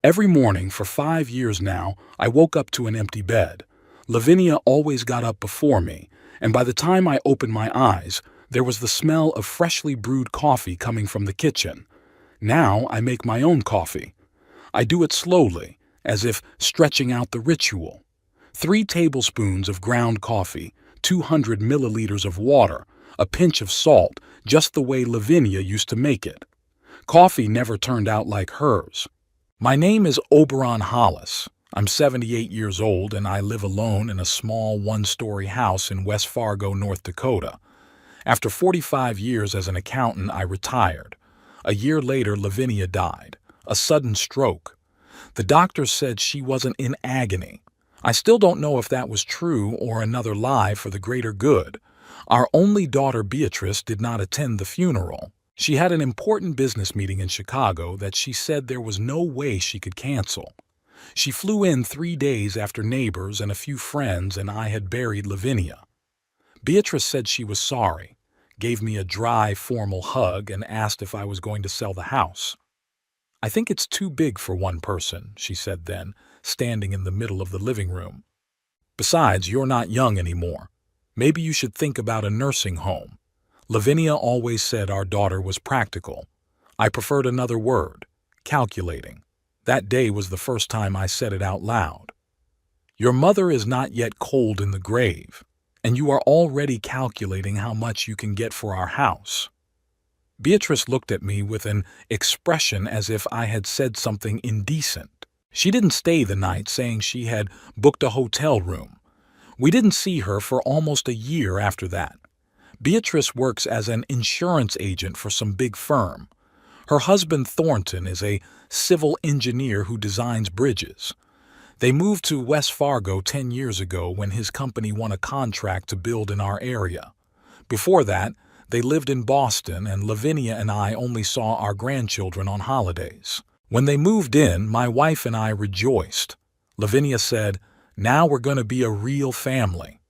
Every morning for 5 years now, I woke up to an empty bed. Lavinia always got up before me, and by the time I opened my eyes, there was the smell of freshly brewed coffee coming from the kitchen. Now I make my own coffee. I do it slowly, as if stretching out the ritual. 3 tablespoons of ground coffee, 200 milliliters of water, a pinch of salt, just the way Lavinia used to make it. Coffee never turned out like hers. My name is Oberon Hollis. I'm 78 years old and I live alone in a small one-story house in West Fargo, North Dakota. After 45 years as an accountant, I retired. A year later, Lavinia died. A sudden stroke. The doctor said she wasn't in agony. I still don't know if that was true or another lie for the greater good. Our only daughter, Beatrice, did not attend the funeral. She had an important business meeting in Chicago that she said there was no way she could cancel. She flew in 3 days after neighbors and a few friends and I had buried Lavinia. Beatrice said she was sorry, gave me a dry, formal hug, and asked if I was going to sell the house. "I think it's too big for one person," she said then, standing in the middle of the living room. "Besides, you're not young anymore. Maybe you should think about a nursing home." Lavinia always said our daughter was practical. I preferred another word, calculating. That day was the first time I said it out loud. "Your mother is not yet cold in the grave, and you are already calculating how much you can get for our house." Beatrice looked at me with an expression as if I had said something indecent. She didn't stay the night, saying she had booked a hotel room. We didn't see her for almost a year after that. Beatrice works as an insurance agent for some big firm. Her husband Thornton is a civil engineer who designs bridges. They moved to West Fargo 10 years ago when his company won a contract to build in our area. Before that, they lived in Boston, and Lavinia and I only saw our grandchildren on holidays. When they moved in, my wife and I rejoiced. Lavinia said, "Now we're going to be a real family."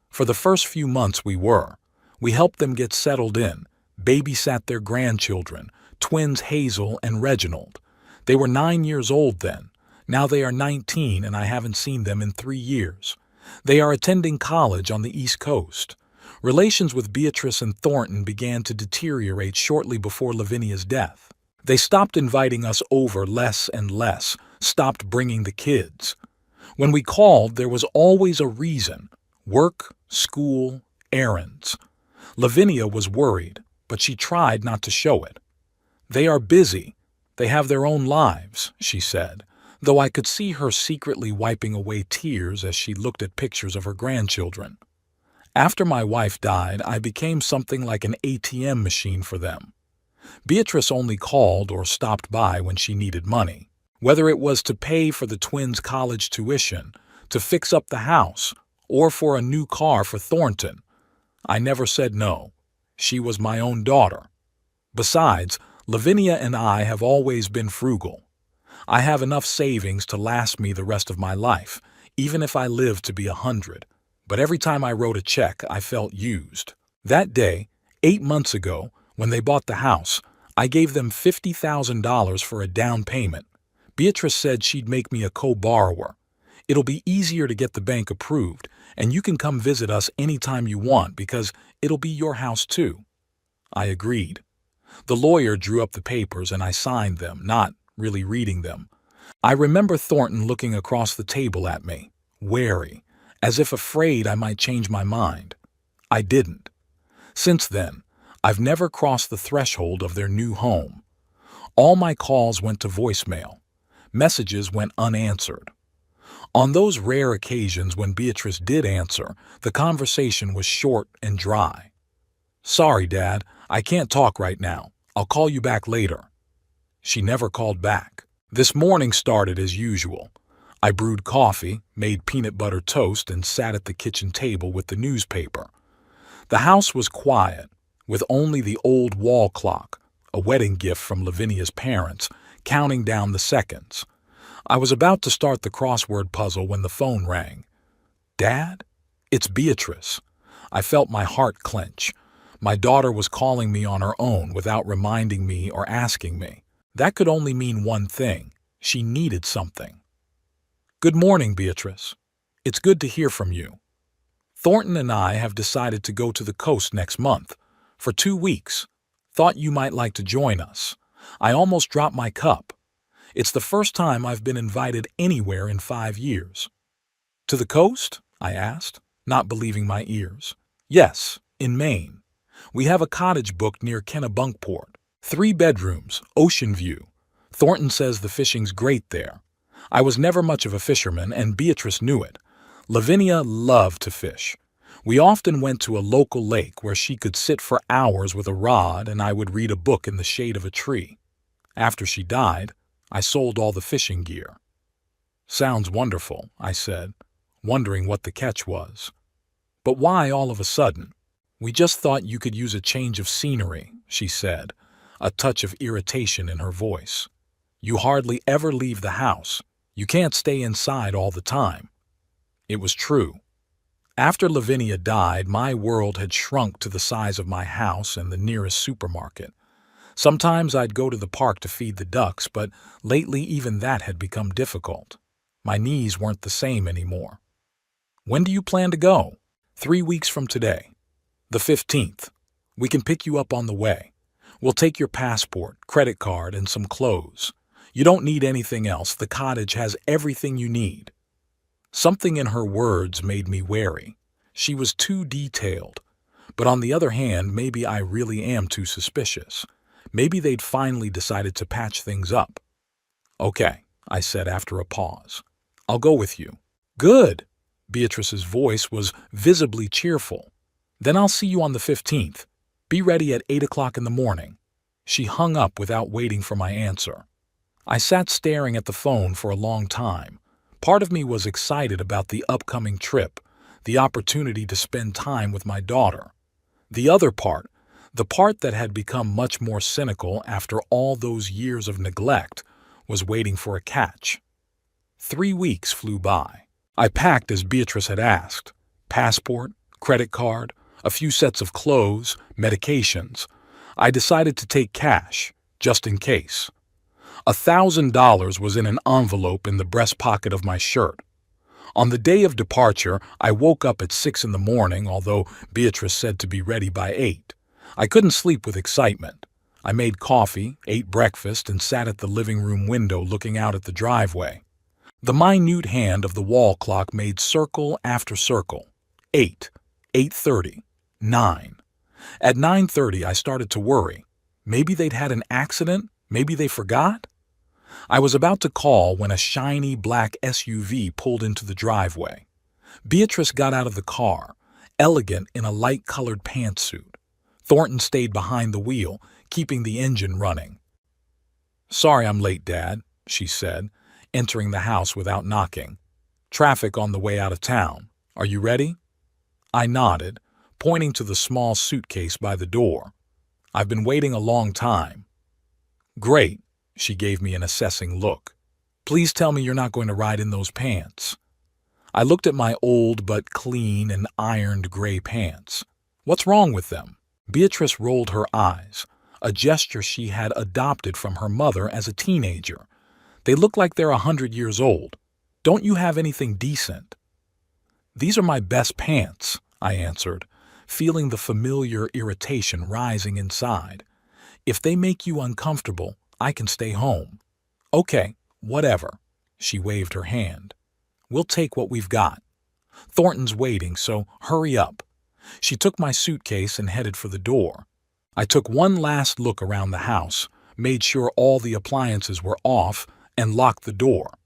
For the first few months we were. We helped them get settled in, babysat their grandchildren, twins Hazel and Reginald. They were 9 years old then. Now they are 19 and I haven't seen them in 3 years. They are attending college on the East Coast. Relations with Beatrice and Thornton began to deteriorate shortly before Lavinia's death. They stopped inviting us over less and less, stopped bringing the kids. When we called, there was always a reason: work, school, errands. Lavinia was worried, but she tried not to show it. "They are busy. They have their own lives," she said, though I could see her secretly wiping away tears as she looked at pictures of her grandchildren. After my wife died, I became something like an ATM machine for them. Beatrice only called or stopped by when she needed money, whether it was to pay for the twins' college tuition, to fix up the house, or for a new car for Thornton. I never said no. She was my own daughter. Besides, Lavinia and I have always been frugal. I have enough savings to last me the rest of my life, even if I live to be 100. But every time I wrote a check, I felt used. That day, 8 months ago, when they bought the house, I gave them $50,000 for a down payment. Beatrice said she'd make me a co-borrower. "It'll be easier to get the bank approved, and you can come visit us anytime you want because it'll be your house too." I agreed. The lawyer drew up the papers and I signed them, not really reading them. I remember Thornton looking across the table at me, wary, as if afraid I might change my mind. I didn't. Since then, I've never crossed the threshold of their new home. All my calls went to voicemail. Messages went unanswered. On those rare occasions when Beatrice did answer, the conversation was short and dry. "Sorry, Dad, I can't talk right now. I'll call you back later." She never called back. This morning started as usual. I brewed coffee, made peanut butter toast, and sat at the kitchen table with the newspaper. The house was quiet, with only the old wall clock, a wedding gift from Lavinia's parents, counting down the seconds. I was about to start the crossword puzzle when the phone rang. "Dad? It's Beatrice." I felt my heart clench. My daughter was calling me on her own without reminding me or asking me. That could only mean one thing. She needed something. "Good morning, Beatrice. It's good to hear from you. Thornton and I have decided to go to the coast next month, for 2 weeks. Thought you might like to join us." I almost dropped my cup. It's the first time I've been invited anywhere in 5 years. "To the coast?" I asked, not believing my ears. "Yes, in Maine. We have a cottage booked near Kennebunkport. 3 bedrooms, ocean view. Thornton says the fishing's great there." I was never much of a fisherman, and Beatrice knew it. Lavinia loved to fish. We often went to a local lake where she could sit for hours with a rod and I would read a book in the shade of a tree. After she died, I sold all the fishing gear. "Sounds wonderful," I said, wondering what the catch was. "But why all of a sudden?" "We just thought you could use a change of scenery," she said, a touch of irritation in her voice. "You hardly ever leave the house. You can't stay inside all the time." It was true. After Lavinia died, my world had shrunk to the size of my house and the nearest supermarket. Sometimes I'd go to the park to feed the ducks, but lately even that had become difficult. My knees weren't the same anymore. "When do you plan to go?" 3 weeks from today. The 15th. We can pick you up on the way. We'll take your passport, credit card, and some clothes. You don't need anything else. The cottage has everything you need. Something in her words made me wary. She was too detailed. But on the other hand, maybe I really am too suspicious. Maybe they'd finally decided to patch things up. "Okay," I said after a pause. "I'll go with you." "Good." Beatrice's voice was visibly cheerful. "Then I'll see you on the 15th. Be ready at 8 o'clock in the morning." She hung up without waiting for my answer. I sat staring at the phone for a long time. Part of me was excited about the upcoming trip, the opportunity to spend time with my daughter. The other part, the part that had become much more cynical after all those years of neglect, was waiting for a catch. 3 weeks flew by. I packed as Beatrice had asked. Passport, credit card, a few sets of clothes, medications. I decided to take cash, just in case. $1,000 was in an envelope in the breast pocket of my shirt. On the day of departure, I woke up at 6 in the morning, although Beatrice said to be ready by 8. I couldn't sleep with excitement. I made coffee, ate breakfast, and sat at the living room window looking out at the driveway. The minute hand of the wall clock made circle after circle. 8, 8:30, 9. At 9:30, I started to worry. Maybe they'd had an accident? Maybe they forgot? I was about to call when a shiny black SUV pulled into the driveway. Beatrice got out of the car, elegant in a light-colored pantsuit. Thornton stayed behind the wheel, keeping the engine running. "Sorry I'm late, Dad," she said, entering the house without knocking. "Traffic on the way out of town. Are you ready?" I nodded, pointing to the small suitcase by the door. "I've been waiting a long time." "Great," she gave me an assessing look. "Please tell me you're not going to ride in those pants." I looked at my old but clean and ironed gray pants. "What's wrong with them?" Beatrice rolled her eyes, a gesture she had adopted from her mother as a teenager. "They look like they're 100 years old. Don't you have anything decent?" "These are my best pants," I answered, feeling the familiar irritation rising inside. "If they make you uncomfortable, I can stay home." "Okay, whatever." She waved her hand. "We'll take what we've got. Thornton's waiting, so hurry up." She took my suitcase and headed for the door. I took one last look around the house, made sure all the appliances were off, and locked the door.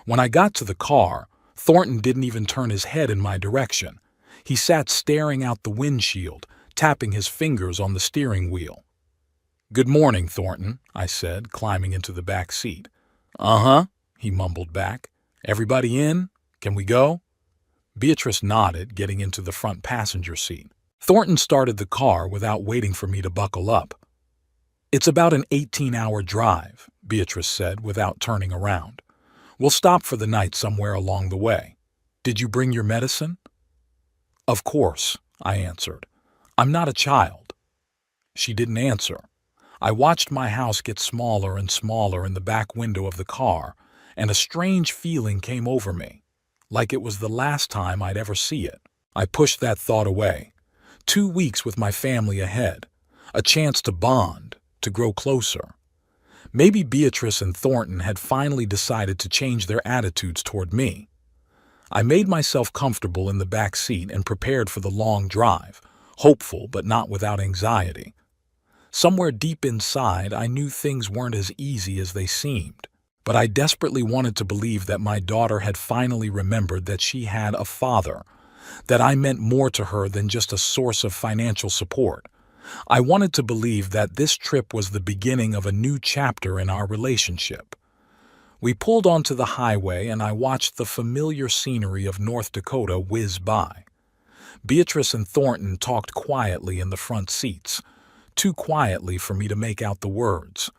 When I got to the car, Thornton didn't even turn his head in my direction. He sat staring out the windshield, tapping his fingers on the steering wheel. "Good morning, Thornton," I said, climbing into the back seat. "Uh-huh," he mumbled back. "Everybody in? Can we go?" Beatrice nodded, getting into the front passenger seat. Thornton started the car without waiting for me to buckle up. "It's about an 18-hour drive," Beatrice said without turning around. "We'll stop for the night somewhere along the way. Did you bring your medicine?" "Of course," I answered. "I'm not a child." She didn't answer. I watched my house get smaller and smaller in the back window of the car, and a strange feeling came over me, like it was the last time I'd ever see it. I pushed that thought away. 2 weeks with my family ahead, a chance to bond, to grow closer. Maybe Beatrice and Thornton had finally decided to change their attitudes toward me. I made myself comfortable in the back seat and prepared for the long drive, hopeful but not without anxiety. Somewhere deep inside, I knew things weren't as easy as they seemed, but I desperately wanted to believe that my daughter had finally remembered that she had a father, that I meant more to her than just a source of financial support. I wanted to believe that this trip was the beginning of a new chapter in our relationship. We pulled onto the highway and I watched the familiar scenery of North Dakota whiz by. Beatrice and Thornton talked quietly in the front seats, too quietly for me to make out the words.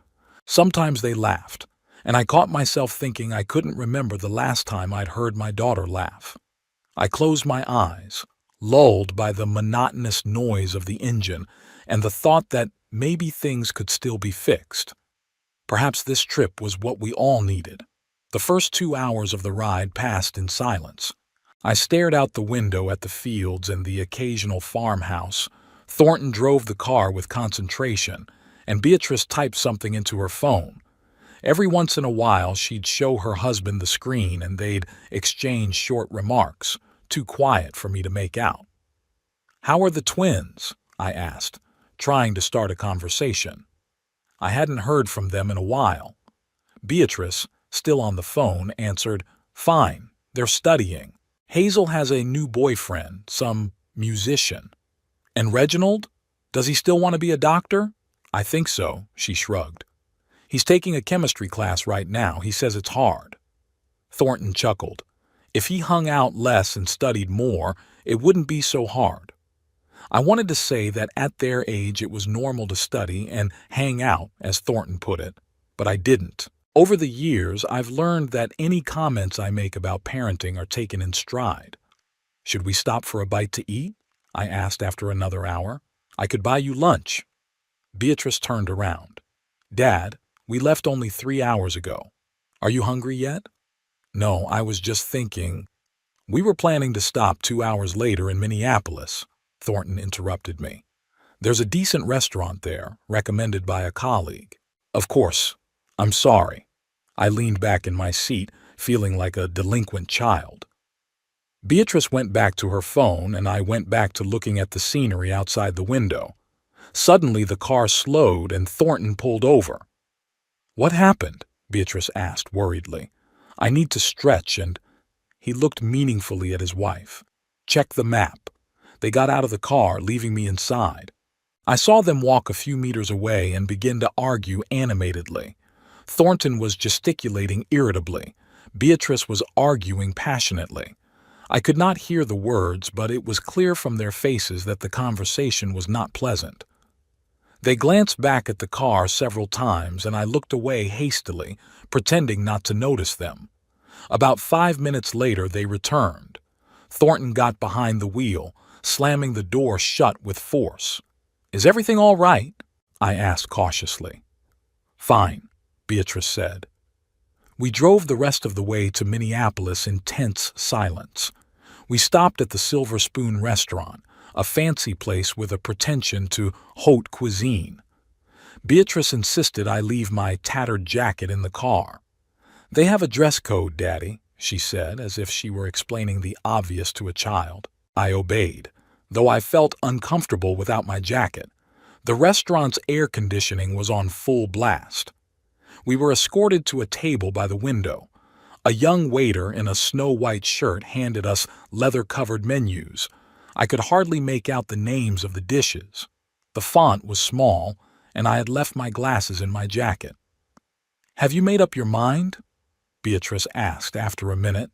Sometimes they laughed, and I caught myself thinking I couldn't remember the last time I'd heard my daughter laugh. I closed my eyes, lulled by the monotonous noise of the engine and the thought that maybe things could still be fixed. Perhaps this trip was what we all needed. The first 2 hours of the ride passed in silence. I stared out the window at the fields and the occasional farmhouse. Thornton drove the car with concentration, and Beatrice typed something into her phone. Every once in a while, she'd show her husband the screen and they'd exchange short remarks, too quiet for me to make out. "How are the twins?" I asked, trying to start a conversation. I hadn't heard from them in a while. Beatrice, still on the phone, answered, "Fine, they're studying. Hazel has a new boyfriend, some musician. And Reginald? Does he still want to be a doctor?" "I think so," she shrugged. "He's taking a chemistry class right now. He says it's hard." Thornton chuckled. If he hung out less and studied more, it wouldn't be so hard. I wanted to say that at their age it was normal to study and hang out, as Thornton put it, but I didn't. Over the years, I've learned that any comments I make about parenting are taken in stride. "Should we stop for a bite to eat?" I asked after another hour. "I could buy you lunch." Beatrice turned around. "Dad, we left only 3 hours ago. Are you hungry yet?" "No, I was just thinking." "We were planning to stop 2 hours later in Minneapolis," Thornton interrupted me. "There's a decent restaurant there, recommended by a colleague." "Of course. I'm sorry." I leaned back in my seat, feeling like a delinquent child. Beatrice went back to her phone, and I went back to looking at the scenery outside the window. Suddenly the car slowed and Thornton pulled over. "What happened?" Beatrice asked worriedly. "I need to stretch," and he looked meaningfully at his wife. "Check the map." They got out of the car, leaving me inside. I saw them walk a few meters away and begin to argue animatedly. Thornton was gesticulating irritably. Beatrice was arguing passionately. I could not hear the words, but it was clear from their faces that the conversation was not pleasant. They glanced back at the car several times, and I looked away hastily, pretending not to notice them. About 5 minutes later, they returned. Thornton got behind the wheel, slamming the door shut with force. "Is everything all right?" I asked cautiously. "Fine," Beatrice said. We drove the rest of the way to Minneapolis in tense silence. We stopped at the Silver Spoon restaurant, a fancy place with a pretension to haute cuisine. Beatrice insisted I leave my tattered jacket in the car. "They have a dress code, Daddy," she said, as if she were explaining the obvious to a child. I obeyed, though I felt uncomfortable without my jacket. The restaurant's air conditioning was on full blast. We were escorted to a table by the window. A young waiter in a snow-white shirt handed us leather-covered menus. I could hardly make out the names of the dishes. The font was small, and I had left my glasses in my jacket. "Have you made up your mind?" Beatrice asked after a minute.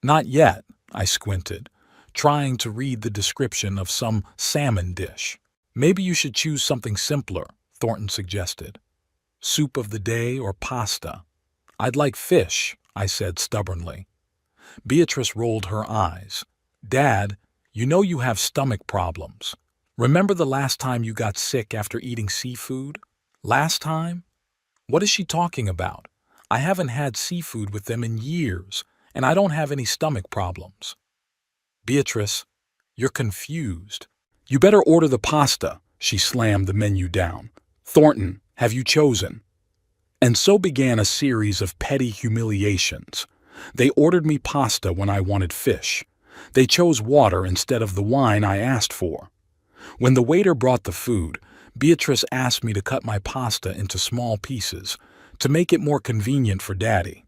"Not yet," I squinted, trying to read the description of some salmon dish. "Maybe you should choose something simpler," Thornton suggested. "Soup of the day or pasta?" "I'd like fish," I said stubbornly. Beatrice rolled her eyes. "Dad, you know you have stomach problems. Remember the last time you got sick after eating seafood?" Last time? What is she talking about? I haven't had seafood with them in years, and I don't have any stomach problems. Beatrice, you're confused. You better order the pasta. She slammed the menu down. Thornton, have you chosen? And so began a series of petty humiliations. They ordered me pasta when I wanted fish. They chose water instead of the wine I asked for. When the waiter brought the food, Beatrice asked me to cut my pasta into small pieces to make it more convenient for Daddy.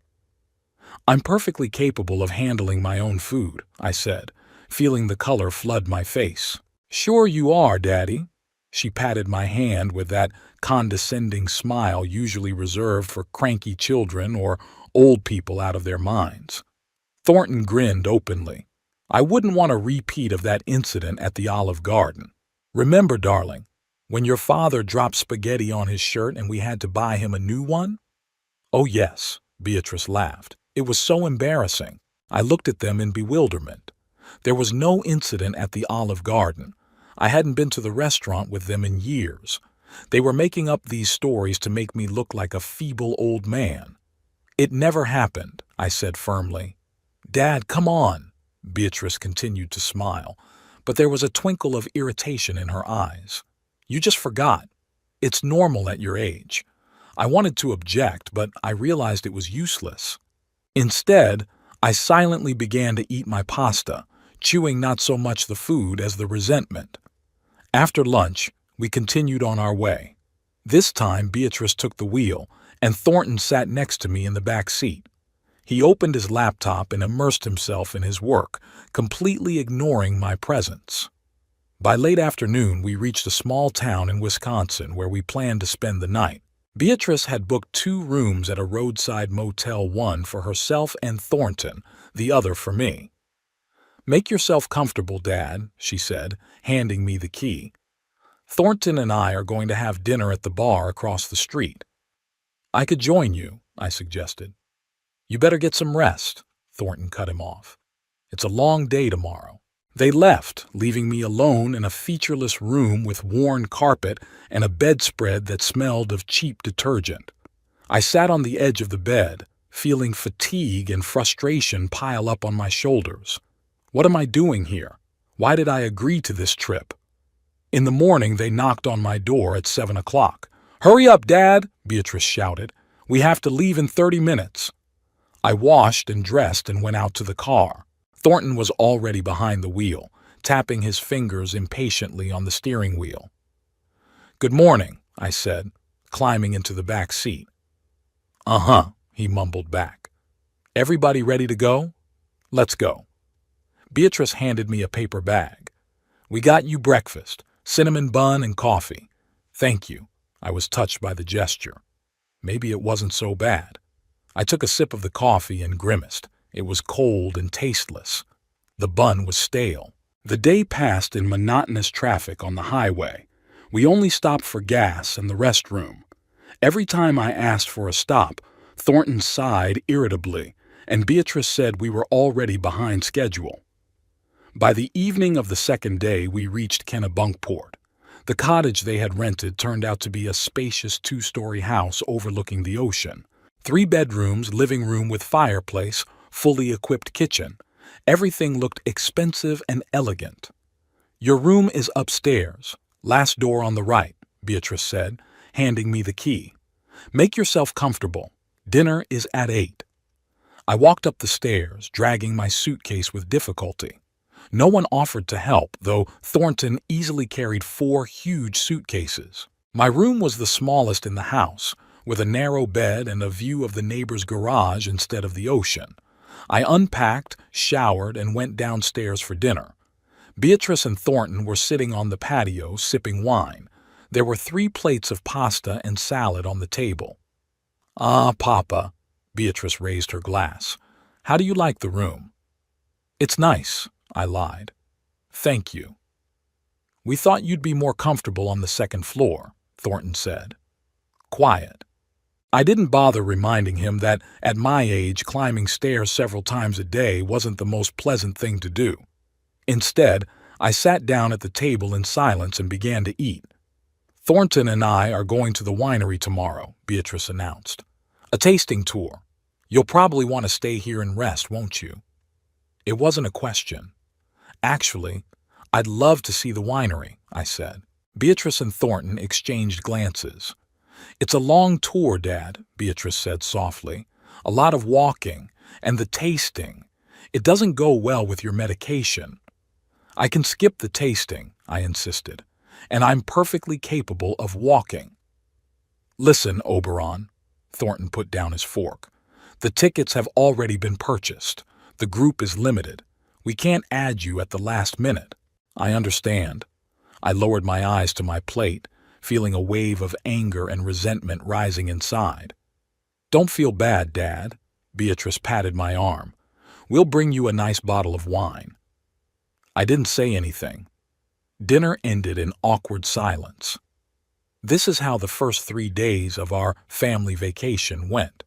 I'm perfectly capable of handling my own food, I said, feeling the color flood my face. Sure you are, Daddy. She patted my hand with that condescending smile usually reserved for cranky children or old people out of their minds. Thornton grinned openly. I wouldn't want a repeat of that incident at the Olive Garden. Remember, darling, when your father dropped spaghetti on his shirt and we had to buy him a new one? Oh yes, Beatrice laughed. It was so embarrassing. I looked at them in bewilderment. There was no incident at the Olive Garden. I hadn't been to the restaurant with them in years. They were making up these stories to make me look like a feeble old man. It never happened, I said firmly. Dad, come on. Beatrice continued to smile, but there was a twinkle of irritation in her eyes. You just forgot. It's normal at your age. I wanted to object, but I realized it was useless. Instead, I silently began to eat my pasta, chewing not so much the food as the resentment. After lunch, we continued on our way. This time, Beatrice took the wheel, and Thornton sat next to me in the back seat. He opened his laptop and immersed himself in his work, completely ignoring my presence. By late afternoon, we reached a small town in Wisconsin where we planned to spend the night. Beatrice had booked 2 rooms at a roadside motel, one for herself and Thornton, the other for me. Make yourself comfortable, Dad, she said, handing me the key. Thornton and I are going to have dinner at the bar across the street. I could join you, I suggested. You better get some rest, Thornton cut him off. It's a long day tomorrow. They left, leaving me alone in a featureless room with worn carpet and a bedspread that smelled of cheap detergent. I sat on the edge of the bed, feeling fatigue and frustration pile up on my shoulders. What am I doing here? Why did I agree to this trip? In the morning, they knocked on my door at 7 o'clock. Hurry up, Dad, Beatrice shouted. We have to leave in 30 minutes. I washed and dressed and went out to the car. Thornton was already behind the wheel, tapping his fingers impatiently on the steering wheel. Good morning, I said, climbing into the back seat. Uh-huh, he mumbled back. Everybody ready to go? Let's go. Beatrice handed me a paper bag. We got you breakfast, cinnamon bun and coffee. Thank you. I was touched by the gesture. Maybe it wasn't so bad. I took a sip of the coffee and grimaced. It was cold and tasteless. The bun was stale. The day passed in monotonous traffic on the highway. We only stopped for gas and the restroom. Every time I asked for a stop, Thornton sighed irritably, and Beatrice said we were already behind schedule. By the evening of the second day, we reached Kennebunkport. The cottage they had rented turned out to be a spacious 2-story house overlooking the ocean. 3 bedrooms, living room with fireplace, fully equipped kitchen. Everything looked expensive and elegant. Your room is upstairs, last door on the right, Beatrice said, handing me the key. Make yourself comfortable. Dinner is at 8. I walked up the stairs, dragging my suitcase with difficulty. No one offered to help, though Thornton easily carried 4 huge suitcases. My room was the smallest in the house, with a narrow bed and a view of the neighbor's garage instead of the ocean. I unpacked, showered, and went downstairs for dinner. Beatrice and Thornton were sitting on the patio, sipping wine. There were 3 plates of pasta and salad on the table. Ah, Papa, Beatrice raised her glass. How do you like the room? It's nice, I lied. Thank you. We thought you'd be more comfortable on the second floor, Thornton said. Quiet. I didn't bother reminding him that, at my age, climbing stairs several times a day wasn't the most pleasant thing to do. Instead, I sat down at the table in silence and began to eat. Thornton and I are going to the winery tomorrow, Beatrice announced. A tasting tour. You'll probably want to stay here and rest, won't you? It wasn't a question. Actually, I'd love to see the winery, I said. Beatrice and Thornton exchanged glances. It's a long tour, Dad, Beatrice said softly. A lot of walking, and the tasting. It doesn't go well with your medication. I can skip the tasting, I insisted, and I'm perfectly capable of walking. Listen, Oberon, Thornton put down his fork. The tickets have already been purchased. The group is limited. We can't add you at the last minute. I understand. I lowered my eyes to my plate, feeling a wave of anger and resentment rising inside. Don't feel bad, Dad. Beatrice patted my arm. We'll bring you a nice bottle of wine. I didn't say anything. Dinner ended in awkward silence. This is how the first 3 days of our family vacation went.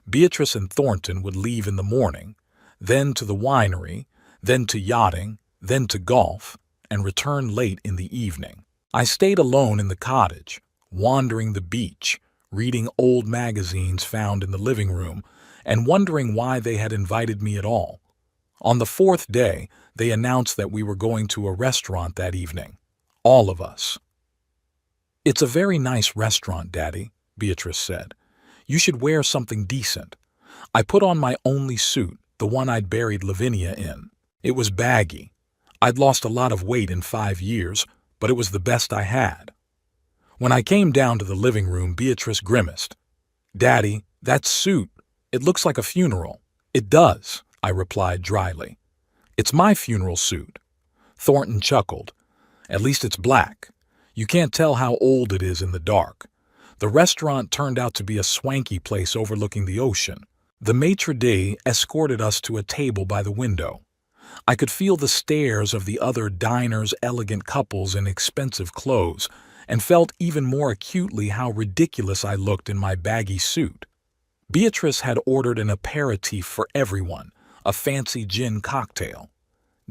Beatrice and Thornton would leave in the morning, then to the winery, then to yachting, then to golf, and return late in the evening. I stayed alone in the cottage, wandering the beach, reading old magazines found in the living room, and wondering why they had invited me at all. On the 4th day, they announced that we were going to a restaurant that evening. All of us. It's a very nice restaurant, Daddy, Beatrice said. You should wear something decent. I put on my only suit, the one I'd buried Lavinia in. It was baggy. I'd lost a lot of weight in 5 years, but it was the best I had. When I came down to the living room, Beatrice grimaced. Daddy, that suit, it looks like a funeral. It does, I replied dryly. It's my funeral suit. Thornton chuckled. At least it's black. You can't tell how old it is in the dark. The restaurant turned out to be a swanky place overlooking the ocean. The maitre d' escorted us to a table by the window. I could feel the stares of the other diners' elegant couples in expensive clothes, and felt even more acutely how ridiculous I looked in my baggy suit. Beatrice had ordered an aperitif for everyone, a fancy gin cocktail.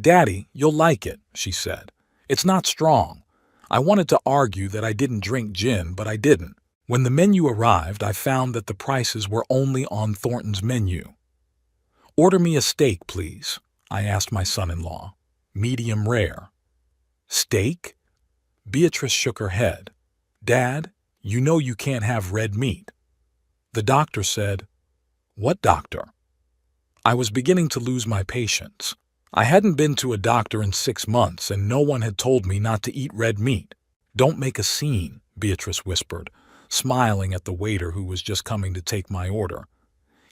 Daddy, you'll like it, she said. It's not strong. I wanted to argue that I didn't drink gin, but I didn't. When the menu arrived, I found that the prices were only on Thornton's menu. Order me a steak, please, I asked my son-in-law. Medium rare. Steak? Beatrice shook her head. Dad, you know you can't have red meat. The doctor said, What doctor? I was beginning to lose my patience. I hadn't been to a doctor in 6 months, and no one had told me not to eat red meat. Don't make a scene, Beatrice whispered, smiling at the waiter who was just coming to take my order.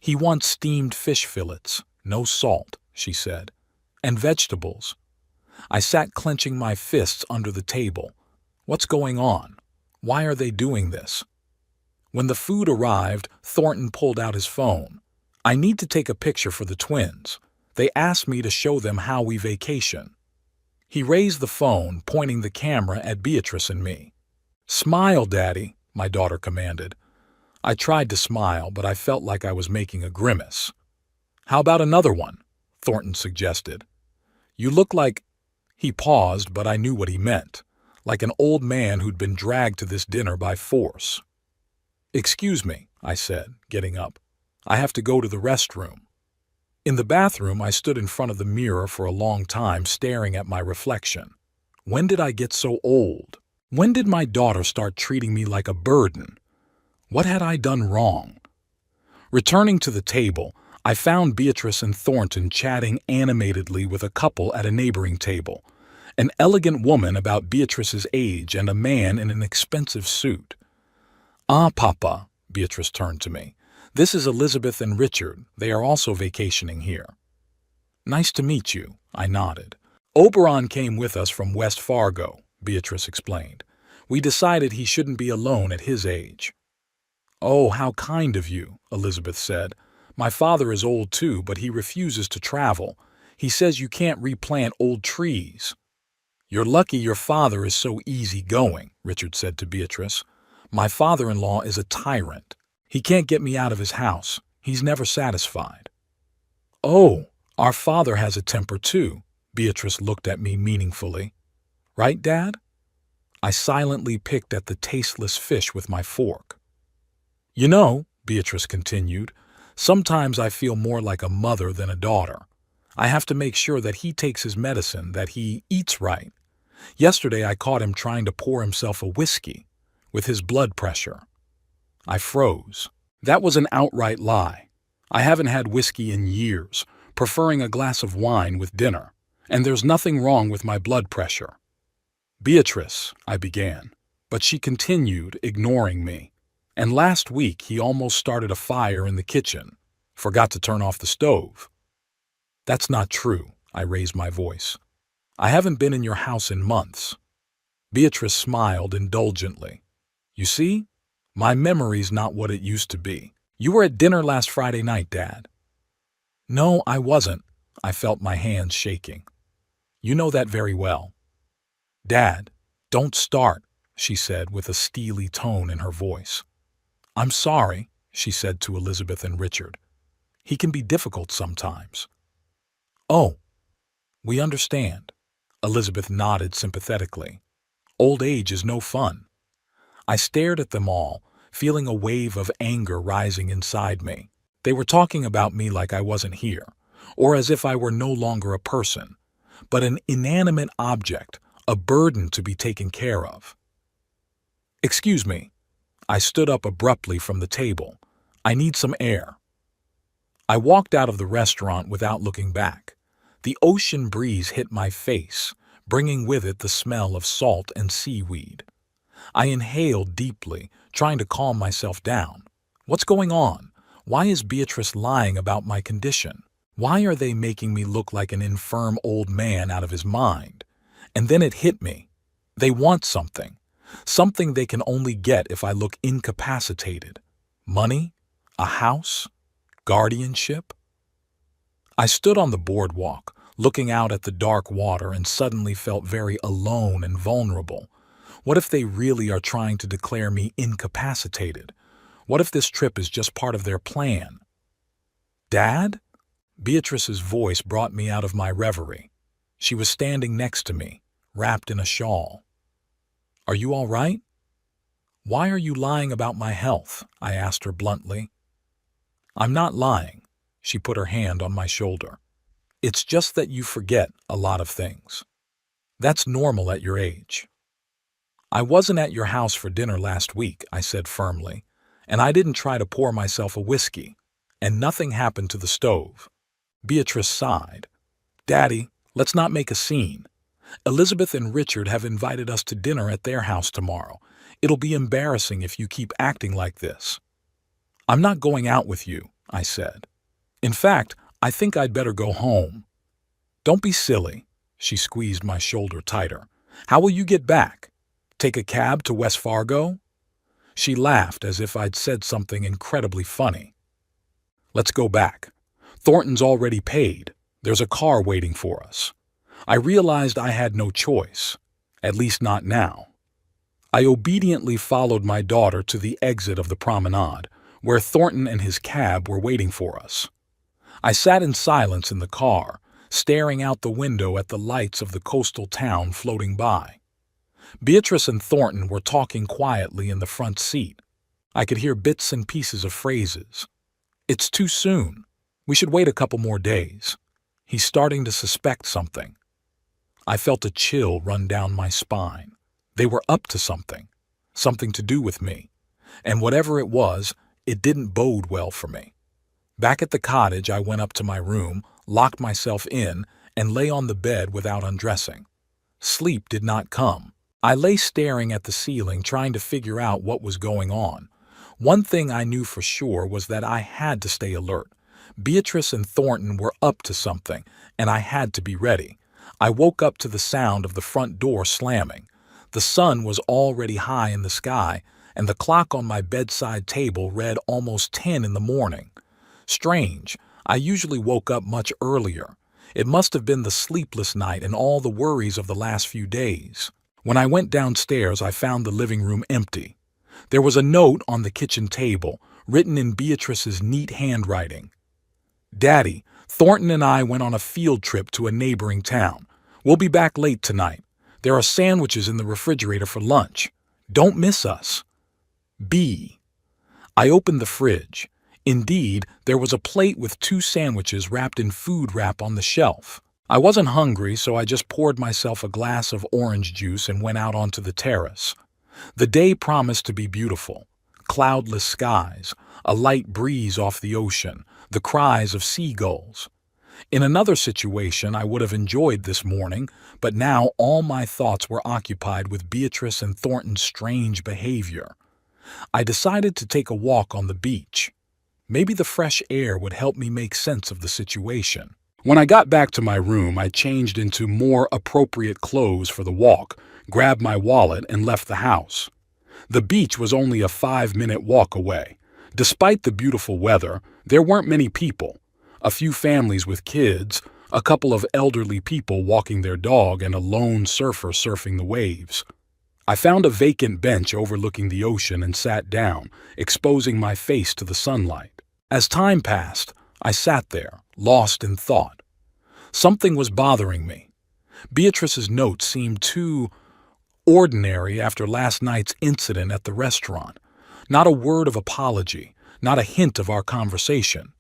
He wants steamed fish fillets, no salt, she said, and vegetables. I sat clenching my fists under the table. What's going on? Why are they doing this? When the food arrived, Thornton pulled out his phone. I need to take a picture for the twins. They asked me to show them how we vacation. He raised the phone, pointing the camera at Beatrice and me. Smile, Daddy, my daughter commanded. I tried to smile, but I felt like I was making a grimace. How about another one? Thornton suggested. You look like... He paused, but I knew what he meant. Like an old man who'd been dragged to this dinner by force. Excuse me, I said, getting up. I have to go to the restroom. In the bathroom, I stood in front of the mirror for a long time, staring at my reflection. When did I get so old? When did my daughter start treating me like a burden? What had I done wrong? Returning to the table, I found Beatrice and Thornton chatting animatedly with a couple at a neighboring table, an elegant woman about Beatrice's age and a man in an expensive suit. Ah, Papa, Beatrice turned to me. This is Elizabeth and Richard. They are also vacationing here. Nice to meet you, I nodded. Oberon came with us from West Fargo, Beatrice explained. We decided he shouldn't be alone at his age. Oh, how kind of you, Elizabeth said. My father is old too, but he refuses to travel. He says you can't replant old trees. You're lucky your father is so easygoing, Richard said to Beatrice. My father-in-law is a tyrant. He can't get me out of his house. He's never satisfied. Oh, our father has a temper too. Beatrice looked at me meaningfully. Right, Dad? I silently picked at the tasteless fish with my fork. "You know," Beatrice continued, "sometimes I feel more like a mother than a daughter. I have to make sure that he takes his medicine, that he eats right. Yesterday I caught him trying to pour himself a whiskey with his blood pressure." I froze. That was an outright lie. I haven't had whiskey in years, preferring a glass of wine with dinner, and there's nothing wrong with my blood pressure. "Beatrice," I began, but she continued, ignoring me. "And last week he almost started a fire in the kitchen. Forgot to turn off the stove." "That's not true," I raised my voice. "I haven't been in your house in months." Beatrice smiled indulgently. "You see, my memory's not what it used to be. You were at dinner last Friday night, Dad." "No, I wasn't." I felt my hands shaking. "You know that very well." "Dad, don't start," she said with a steely tone in her voice. "I'm sorry," she said to Elizabeth and Richard. "He can be difficult sometimes." "Oh, we understand." Elizabeth nodded sympathetically. "Old age is no fun." I stared at them all, feeling a wave of anger rising inside me. They were talking about me like I wasn't here, or as if I were no longer a person, but an inanimate object, a burden to be taken care of. "Excuse me." I stood up abruptly from the table. "I need some air." I walked out of the restaurant without looking back. The ocean breeze hit my face, bringing with it the smell of salt and seaweed. I inhaled deeply, trying to calm myself down. What's going on? Why is Beatrice lying about my condition? Why are they making me look like an infirm old man out of his mind? And then it hit me. They want something. Something they can only get if I look incapacitated. Money? A house? Guardianship? I stood on the boardwalk, looking out at the dark water, and suddenly felt very alone and vulnerable. What if they really are trying to declare me incapacitated? What if this trip is just part of their plan? "Dad?" Beatrice's voice brought me out of my reverie. She was standing next to me, wrapped in a shawl. "Are you all right?" "Why are you lying about my health?" I asked her bluntly. "I'm not lying." She put her hand on my shoulder. "It's just that you forget a lot of things. That's normal at your age." "I wasn't at your house for dinner last week," I said firmly, "and I didn't try to pour myself a whiskey, and nothing happened to the stove." Beatrice sighed. "Daddy, let's not make a scene. Elizabeth and Richard have invited us to dinner at their house tomorrow. It'll be embarrassing if you keep acting like this." "I'm not going out with you," I said. "In fact, I think I'd better go home." "Don't be silly." She squeezed my shoulder tighter. "How will you get back? Take a cab to West Fargo?" She laughed as if I'd said something incredibly funny. "Let's go back. Thornton's already paid. There's a car waiting for us." I realized I had no choice, at least not now. I obediently followed my daughter to the exit of the promenade, where Thornton and his cab were waiting for us. I sat in silence in the car, staring out the window at the lights of the coastal town floating by. Beatrice and Thornton were talking quietly in the front seat. I could hear bits and pieces of phrases. "It's too soon. We should wait a couple more days. He's starting to suspect something." I felt a chill run down my spine. They were up to something, something to do with me. And whatever it was, it didn't bode well for me. Back at the cottage, I went up to my room, locked myself in, and lay on the bed without undressing. Sleep did not come. I lay staring at the ceiling, trying to figure out what was going on. One thing I knew for sure was that I had to stay alert. Beatrice and Thornton were up to something, and I had to be ready. I woke up to the sound of the front door slamming. The sun was already high in the sky, and the clock on my bedside table read almost 10 in the morning. Strange, I usually woke up much earlier. It must have been the sleepless night and all the worries of the last few days. When I went downstairs, I found the living room empty. There was a note on the kitchen table, written in Beatrice's neat handwriting. "Daddy, Thornton and I went on a field trip to a neighboring town. We'll be back late tonight. There are sandwiches in the refrigerator for lunch. Don't miss us. B. I opened the fridge. Indeed, there was a plate with 2 sandwiches wrapped in food wrap on the shelf. I wasn't hungry, so I just poured myself a glass of orange juice and went out onto the terrace. The day promised to be beautiful. Cloudless skies, a light breeze off the ocean, the cries of seagulls. In another situation, I would have enjoyed this morning, but now all my thoughts were occupied with Beatrice and Thornton's strange behavior. I decided to take a walk on the beach. Maybe the fresh air would help me make sense of the situation. When I got back to my room, I changed into more appropriate clothes for the walk, grabbed my wallet, and left the house. The beach was only a 5-minute walk away. Despite the beautiful weather, there weren't many people. A few families with kids, a couple of elderly people walking their dog, and a lone surfer surfing the waves. I found a vacant bench overlooking the ocean and sat down, exposing my face to the sunlight. As time passed, I sat there, lost in thought. Something was bothering me. Beatrice's note seemed too ordinary after last night's incident at the restaurant. Not a word of apology, not a hint of our conversation.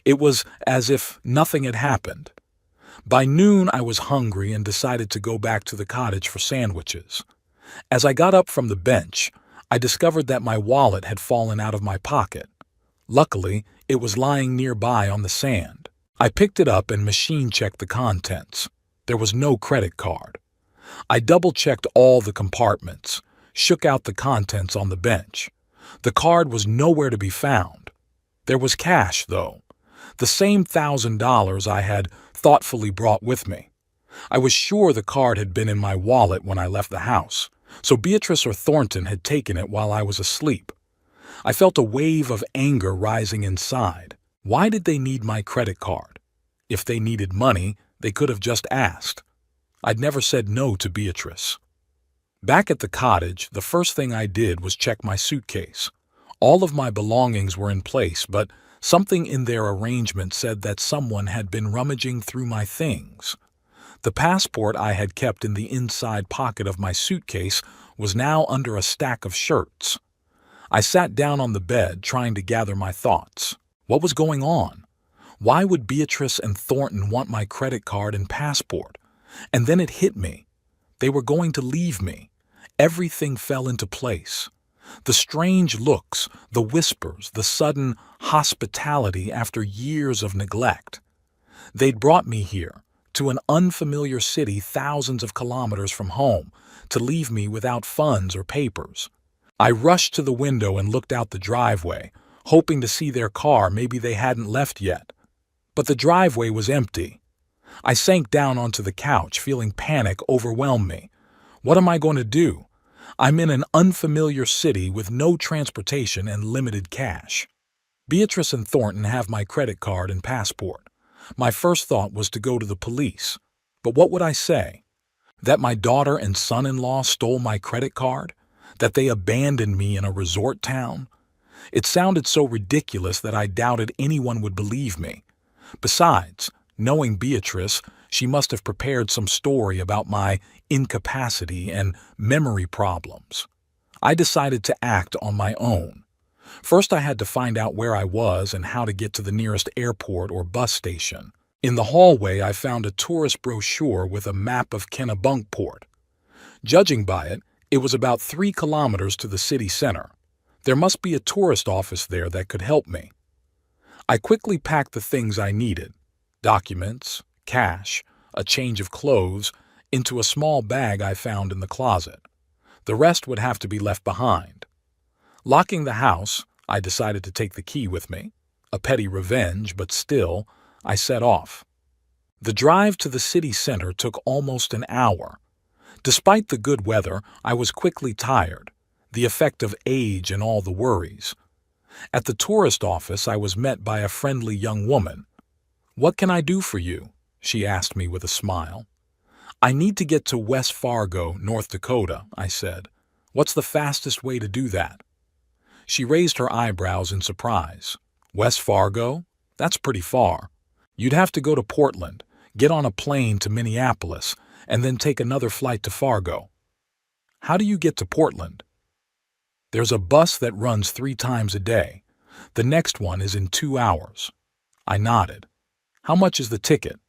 It was as if nothing had happened. By noon, I was hungry and decided to go back to the cottage for sandwiches. As I got up from the bench, I discovered that my wallet had fallen out of my pocket. Luckily, it was lying nearby on the sand. I picked it up and machine-checked the contents. There was no credit card. I double-checked all the compartments, shook out the contents on the bench. The card was nowhere to be found. There was cash, though. The same $1,000 I had thoughtfully brought with me. I was sure the card had been in my wallet when I left the house, so Beatrice or Thornton had taken it while I was asleep. I felt a wave of anger rising inside. Why did they need my credit card? If they needed money, they could have just asked. I'd never said no to Beatrice. Back at the cottage, the first thing I did was check my suitcase. All of my belongings were in place, but something in their arrangement said that someone had been rummaging through my things. The passport I had kept in the inside pocket of my suitcase was now under a stack of shirts. I sat down on the bed, trying to gather my thoughts. What was going on? Why would Beatrice and Thornton want my credit card and passport? And then it hit me. They were going to leave me. Everything fell into place. The strange looks, the whispers, the sudden hospitality after years of neglect. They'd brought me here, to an unfamiliar city thousands of kilometers from home, to leave me without funds or papers. I rushed to the window and looked out the driveway, hoping to see their car. Maybe they hadn't left yet. But the driveway was empty. I sank down onto the couch, feeling panic overwhelm me. What am I going to do? I'm in an unfamiliar city with no transportation and limited cash. Beatrice and Thornton have my credit card and passport. My first thought was to go to the police. But what would I say? That my daughter and son-in-law stole my credit card? That they abandoned me in a resort town? It sounded so ridiculous that I doubted anyone would believe me. Besides, knowing Beatrice, she must have prepared some story about my incapacity and memory problems. I decided to act on my own. First, I had to find out where I was and how to get to the nearest airport or bus station. In the hallway, I found a tourist brochure with a map of Kennebunkport. Judging by it, it was about 3 kilometers to the city center. There must be a tourist office there that could help me. I quickly packed the things I needed: documents, cash, a change of clothes, into a small bag I found in the closet. The rest would have to be left behind. Locking the house, I decided to take the key with me. A petty revenge, but still, I set off. The drive to the city center took almost an hour. Despite the good weather, I was quickly tired, the effect of age and all the worries. At the tourist office, I was met by a friendly young woman. "What can I do for you?" she asked me with a smile. "I need to get to West Fargo, North Dakota," I said. "What's the fastest way to do that?" She raised her eyebrows in surprise. "West Fargo? That's pretty far. You'd have to go to Portland, get on a plane to Minneapolis, and then take another flight to Fargo. How do you get to Portland? There's a bus that runs 3 times a day. The next one is in 2 hours. I nodded. How much is the ticket?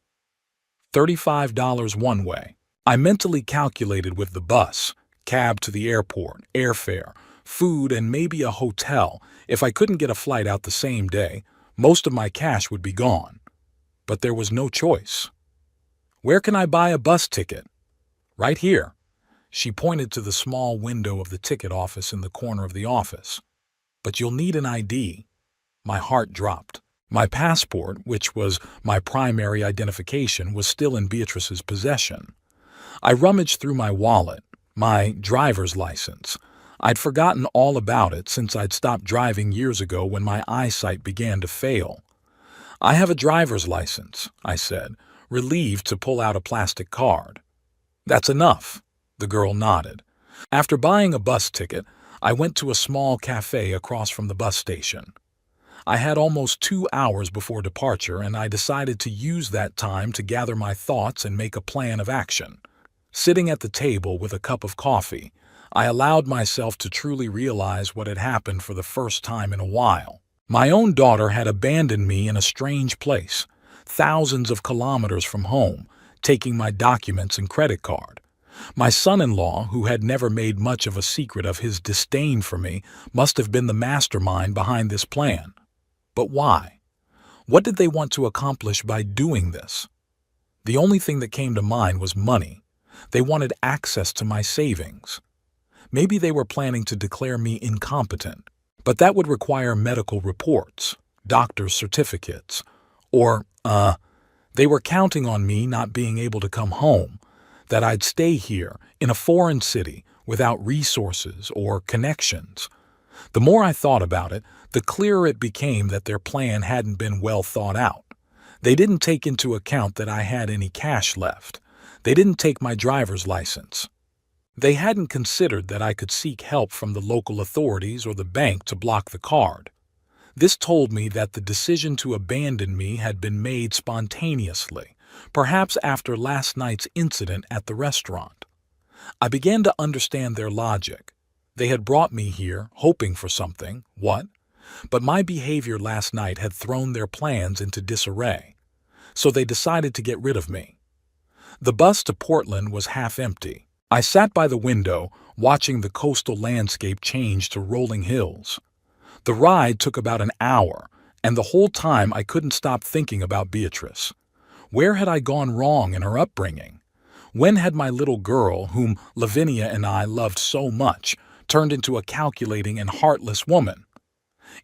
$35 one way. I mentally calculated with the bus, cab to the airport, airfare, food, and maybe a hotel. If I couldn't get a flight out the same day, most of my cash would be gone. But there was no choice. Where can I buy a bus ticket? Right here. She pointed to the small window of the ticket office in the corner of the office. But you'll need an ID. My heart dropped. My passport, which was my primary identification, was still in Beatrice's possession. I rummaged through my wallet, my driver's license. I'd forgotten all about it since I'd stopped driving years ago when my eyesight began to fail. I have a driver's license, I said, relieved to pull out a plastic card. That's enough, the girl nodded. After buying a bus ticket, I went to a small cafe across from the bus station. I had almost 2 hours before departure, and I decided to use that time to gather my thoughts and make a plan of action. Sitting at the table with a cup of coffee, I allowed myself to truly realize what had happened for the first time in a while. My own daughter had abandoned me in a strange place, thousands of kilometers from home, taking my documents and credit card. My son-in-law, who had never made much of a secret of his disdain for me, must have been the mastermind behind this plan. But why? What did they want to accomplish by doing this? The only thing that came to mind was money. They wanted access to my savings. Maybe they were planning to declare me incompetent, but that would require medical reports, doctor's certificates, or, they were counting on me not being able to come home, that I'd stay here in a foreign city without resources or connections. The more I thought about it, the clearer it became that their plan hadn't been well thought out. They didn't take into account that I had any cash left. They didn't take my driver's license. They hadn't considered that I could seek help from the local authorities or the bank to block the card. This told me that the decision to abandon me had been made spontaneously, perhaps after last night's incident at the restaurant. I began to understand their logic. They had brought me here, hoping for something. What? But my behavior last night had thrown their plans into disarray. So they decided to get rid of me. The bus to Portland was half empty. I sat by the window, watching the coastal landscape change to rolling hills. The ride took about an hour, and the whole time I couldn't stop thinking about Beatrice. Where had I gone wrong in her upbringing? When had my little girl, whom Lavinia and I loved so much, turned into a calculating and heartless woman?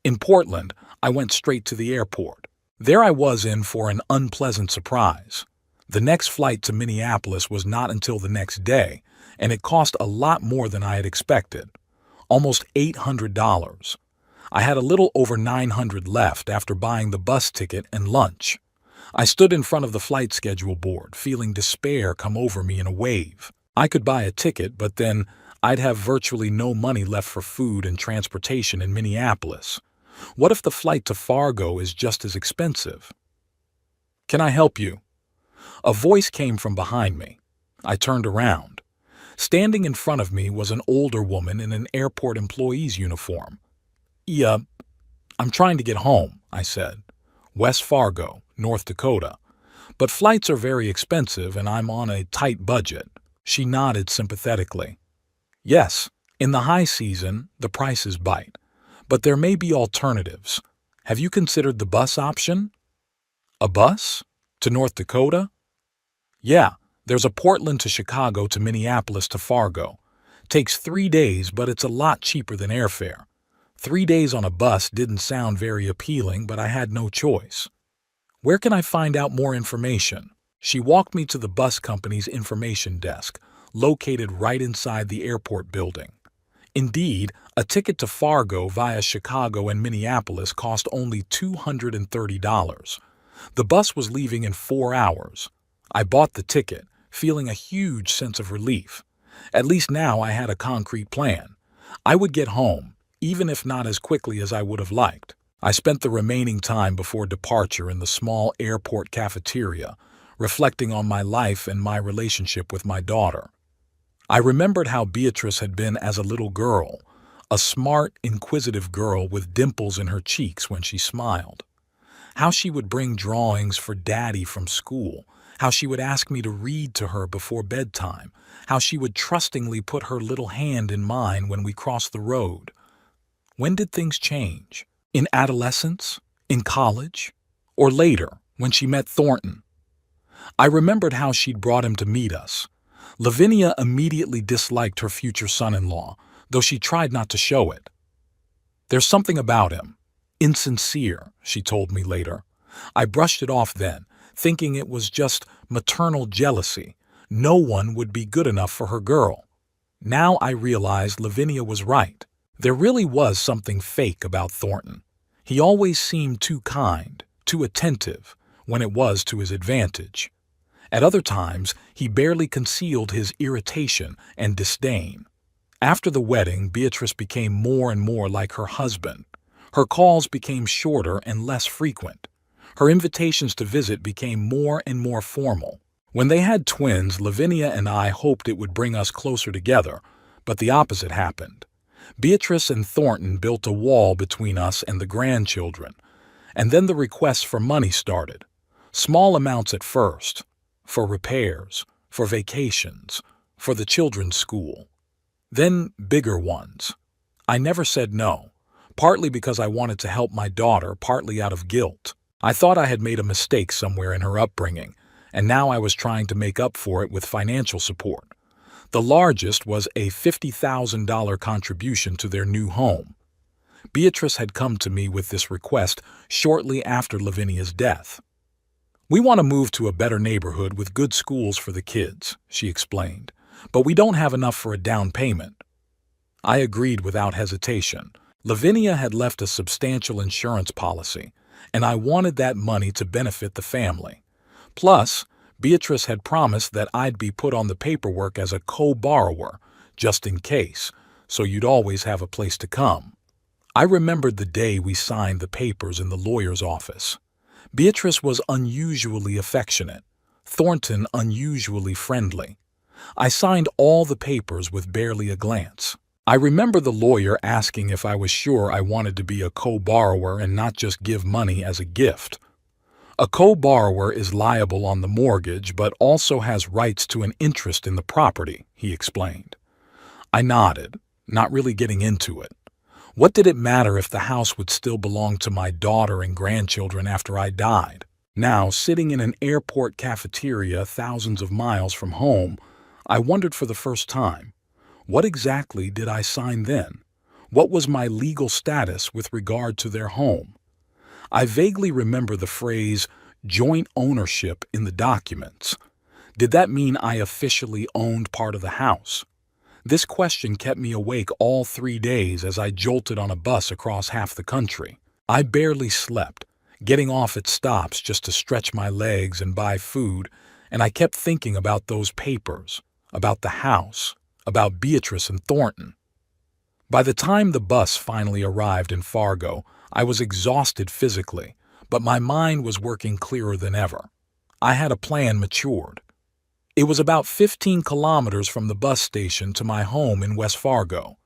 In Portland, I went straight to the airport. There I was in for an unpleasant surprise. The next flight to Minneapolis was not until the next day, and it cost a lot more than I had expected. Almost $800. I had a little over $900 left after buying the bus ticket and lunch. I stood in front of the flight schedule board, feeling despair come over me in a wave. I could buy a ticket, but then I'd have virtually no money left for food and transportation in Minneapolis. What if the flight to Fargo is just as expensive? "Can I help you?" A voice came from behind me. I turned around. Standing in front of me was an older woman in an airport employee's uniform. "Yeah, I'm trying to get home," I said. "West Fargo, North Dakota. But flights are very expensive and I'm on a tight budget." She nodded sympathetically. "Yes, in the high season, the prices bite. But there may be alternatives. Have you considered the bus option?" "A bus? To North Dakota?" "Yeah, there's a Portland to Chicago to Minneapolis to Fargo. Takes 3 days, but it's a lot cheaper than airfare. 3 days on a bus didn't sound very appealing, but I had no choice." "Where can I find out more information?" She walked me to the bus company's information desk, located right inside the airport building. Indeed, a ticket to Fargo via Chicago and Minneapolis cost only $230. The bus was leaving in 4 hours. I bought the ticket, feeling a huge sense of relief. At least now I had a concrete plan. I would get home, even if not as quickly as I would have liked. I spent the remaining time before departure in the small airport cafeteria, reflecting on my life and my relationship with my daughter. I remembered how Beatrice had been as a little girl, a smart, inquisitive girl with dimples in her cheeks when she smiled. How she would bring drawings for Daddy from school, how she would ask me to read to her before bedtime, how she would trustingly put her little hand in mine when we crossed the road. When did things change? In adolescence? In college? Or later, when she met Thornton? I remembered how she'd brought him to meet us. Lavinia immediately disliked her future son-in-law, though she tried not to show it. "There's something about him. Insincere," she told me later. I brushed it off then, thinking it was just maternal jealousy. No one would be good enough for her girl. Now I realized Lavinia was right. There really was something fake about Thornton. He always seemed too kind, too attentive, when it was to his advantage. At other times, he barely concealed his irritation and disdain. After the wedding, Beatrice became more and more like her husband. Her calls became shorter and less frequent. Her invitations to visit became more and more formal. When they had twins, Lavinia and I hoped it would bring us closer together, but the opposite happened. Beatrice and Thornton built a wall between us and the grandchildren, and then the requests for money started. Small amounts at first, for repairs, for vacations, for the children's school. Then bigger ones. I never said no, partly because I wanted to help my daughter, partly out of guilt. I thought I had made a mistake somewhere in her upbringing, and now I was trying to make up for it with financial support. The largest was a $50,000 contribution to their new home. Beatrice had come to me with this request shortly after Lavinia's death. "We want to move to a better neighborhood with good schools for the kids," she explained, "but we don't have enough for a down payment." I agreed without hesitation. Lavinia had left a substantial insurance policy, and I wanted that money to benefit the family. Plus, Beatrice had promised that I'd be put on the paperwork as a co-borrower, just in case, so you'd always have a place to come. I remembered the day we signed the papers in the lawyer's office. Beatrice was unusually affectionate, Thornton unusually friendly. I signed all the papers with barely a glance. I remember the lawyer asking if I was sure I wanted to be a co-borrower and not just give money as a gift. A co-borrower is liable on the mortgage but also has rights to an interest in the property, he explained. I nodded, not really getting into it. What did it matter if the house would still belong to my daughter and grandchildren after I died? Now, sitting in an airport cafeteria thousands of miles from home, I wondered for the first time, what exactly did I sign then? What was my legal status with regard to their home? I vaguely remember the phrase joint ownership in the documents. Did that mean I officially owned part of the house? This question kept me awake all 3 days as I jolted on a bus across half the country. I barely slept, getting off at stops just to stretch my legs and buy food, and I kept thinking about those papers, about the house, about Beatrice and Thornton. By the time the bus finally arrived in Fargo, I was exhausted physically, but my mind was working clearer than ever. I had a plan matured. It was about 15 kilometers from the bus station to my home in West Fargo.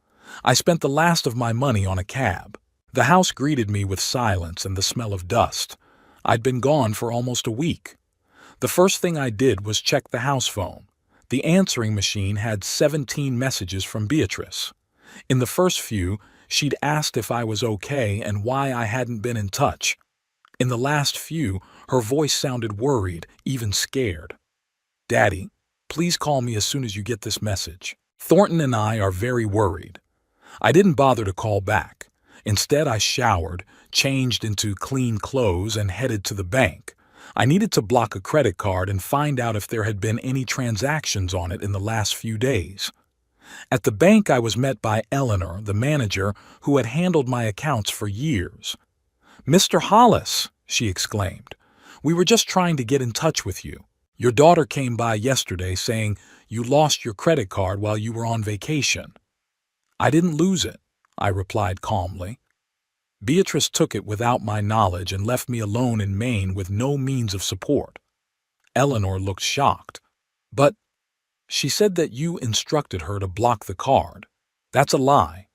I spent the last of my money on a cab. The house greeted me with silence and the smell of dust. I'd been gone for almost a week. The first thing I did was check the house phone. The answering machine had 17 messages from Beatrice. In the first few, she'd asked if I was okay and why I hadn't been in touch. In the last few, her voice sounded worried, even scared. "Daddy, please call me as soon as you get this message. Thornton and I are very worried." I didn't bother to call back. Instead, I showered, changed into clean clothes, and headed to the bank. I needed to block a credit card and find out if there had been any transactions on it in the last few days. At the bank, I was met by Eleanor, the manager, who had handled my accounts for years. "Mr. Hollis," she exclaimed, "we were just trying to get in touch with you. Your daughter came by yesterday saying you lost your credit card while you were on vacation." "I didn't lose it," I replied calmly. "Beatrice took it without my knowledge and left me alone in Maine with no means of support." Eleanor looked shocked. But she said that you instructed her to block the card. That's a lie.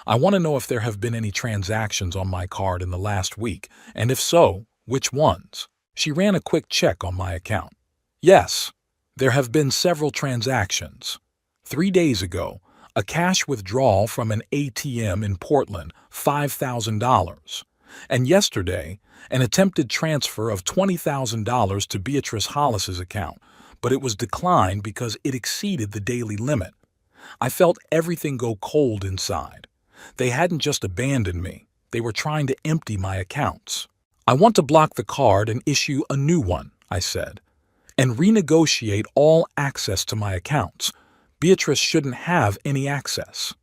I want to know if there have been any transactions on my card in the last week, and if so, which ones? She ran a quick check on my account. Yes, there have been several transactions. 3 days ago, a cash withdrawal from an ATM in Portland, $5,000. And yesterday, an attempted transfer of $20,000 to Beatrice Hollis's account, but it was declined because it exceeded the daily limit. I felt everything go cold inside. They hadn't just abandoned me, they were trying to empty my accounts. I want to block the card and issue a new one, I said, and renegotiate all access to my accounts. Beatrice shouldn't have any access.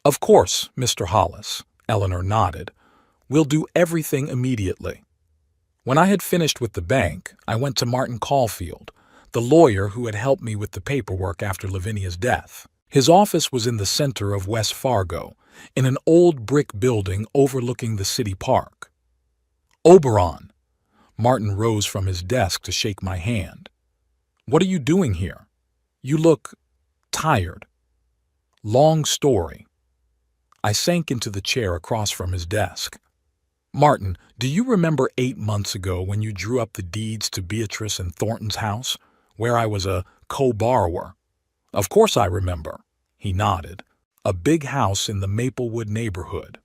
Of course, Mr. Hollis, Eleanor nodded. We'll do everything immediately. When I had finished with the bank, I went to Martin Caulfield, the lawyer who had helped me with the paperwork after Lavinia's death. His office was in the center of West Fargo, in an old brick building overlooking the city park. Oberon. Martin rose from his desk to shake my hand. What are you doing here? You look tired. Long story. I sank into the chair across from his desk. Martin, do you remember 8 months ago when you drew up the deeds to Beatrice and Thornton's house, where I was a co-borrower? Of course I remember. He nodded. A big house in the Maplewood neighborhood.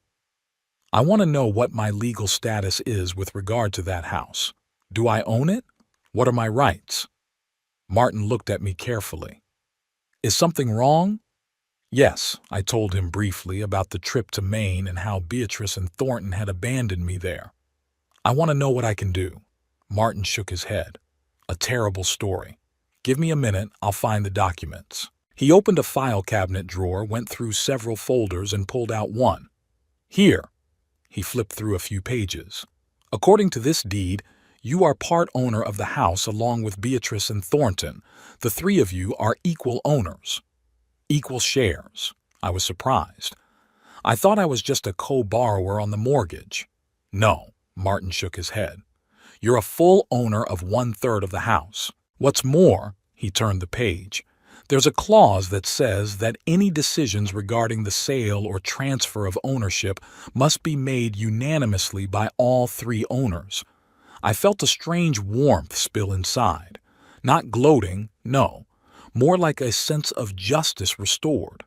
I want to know what my legal status is with regard to that house. Do I own it? What are my rights? Martin looked at me carefully. Is something wrong? Yes, I told him briefly about the trip to Maine and how Beatrice and Thornton had abandoned me there. I want to know what I can do. Martin shook his head. A terrible story. Give me a minute, I'll find the documents. He opened a file cabinet drawer, went through several folders, and pulled out one. Here. He flipped through a few pages. According to this deed, you are part owner of the house along with Beatrice and Thornton. The three of you are equal owners. Equal shares. I was surprised. I thought I was just a co-borrower on the mortgage. No, Martin shook his head. You're a full owner of 1/3 of the house. What's more, he turned the page, there's a clause that says that any decisions regarding the sale or transfer of ownership must be made unanimously by all three owners. I felt a strange warmth spill inside. Not gloating, no, more like a sense of justice restored.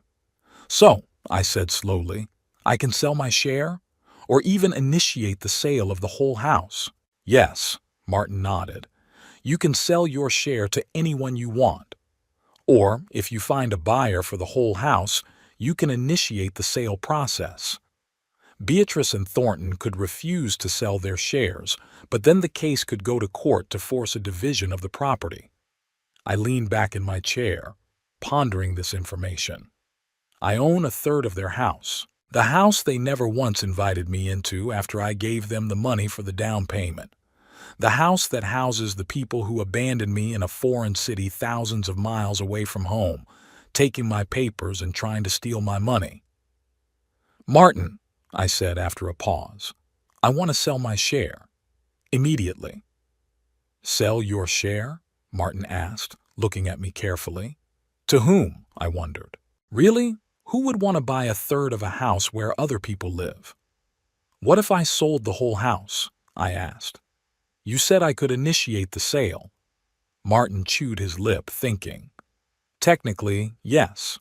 So, I said slowly, I can sell my share? Or even initiate the sale of the whole house? Yes, Martin nodded. You can sell your share to anyone you want. Or, if you find a buyer for the whole house, you can initiate the sale process. Beatrice and Thornton could refuse to sell their shares, but then the case could go to court to force a division of the property. I leaned back in my chair, pondering this information. I own 1/3 of their house, the house they never once invited me into after I gave them the money for the down payment. The house that houses the people who abandoned me in a foreign city thousands of miles away from home, taking my papers and trying to steal my money. Martin, I said after a pause, I want to sell my share. Immediately. Sell your share? Martin asked, looking at me carefully. To whom? I wondered. Really? Who would want to buy 1/3 of a house where other people live? What if I sold the whole house? I asked. You said I could initiate the sale. Martin chewed his lip, thinking. Technically, yes.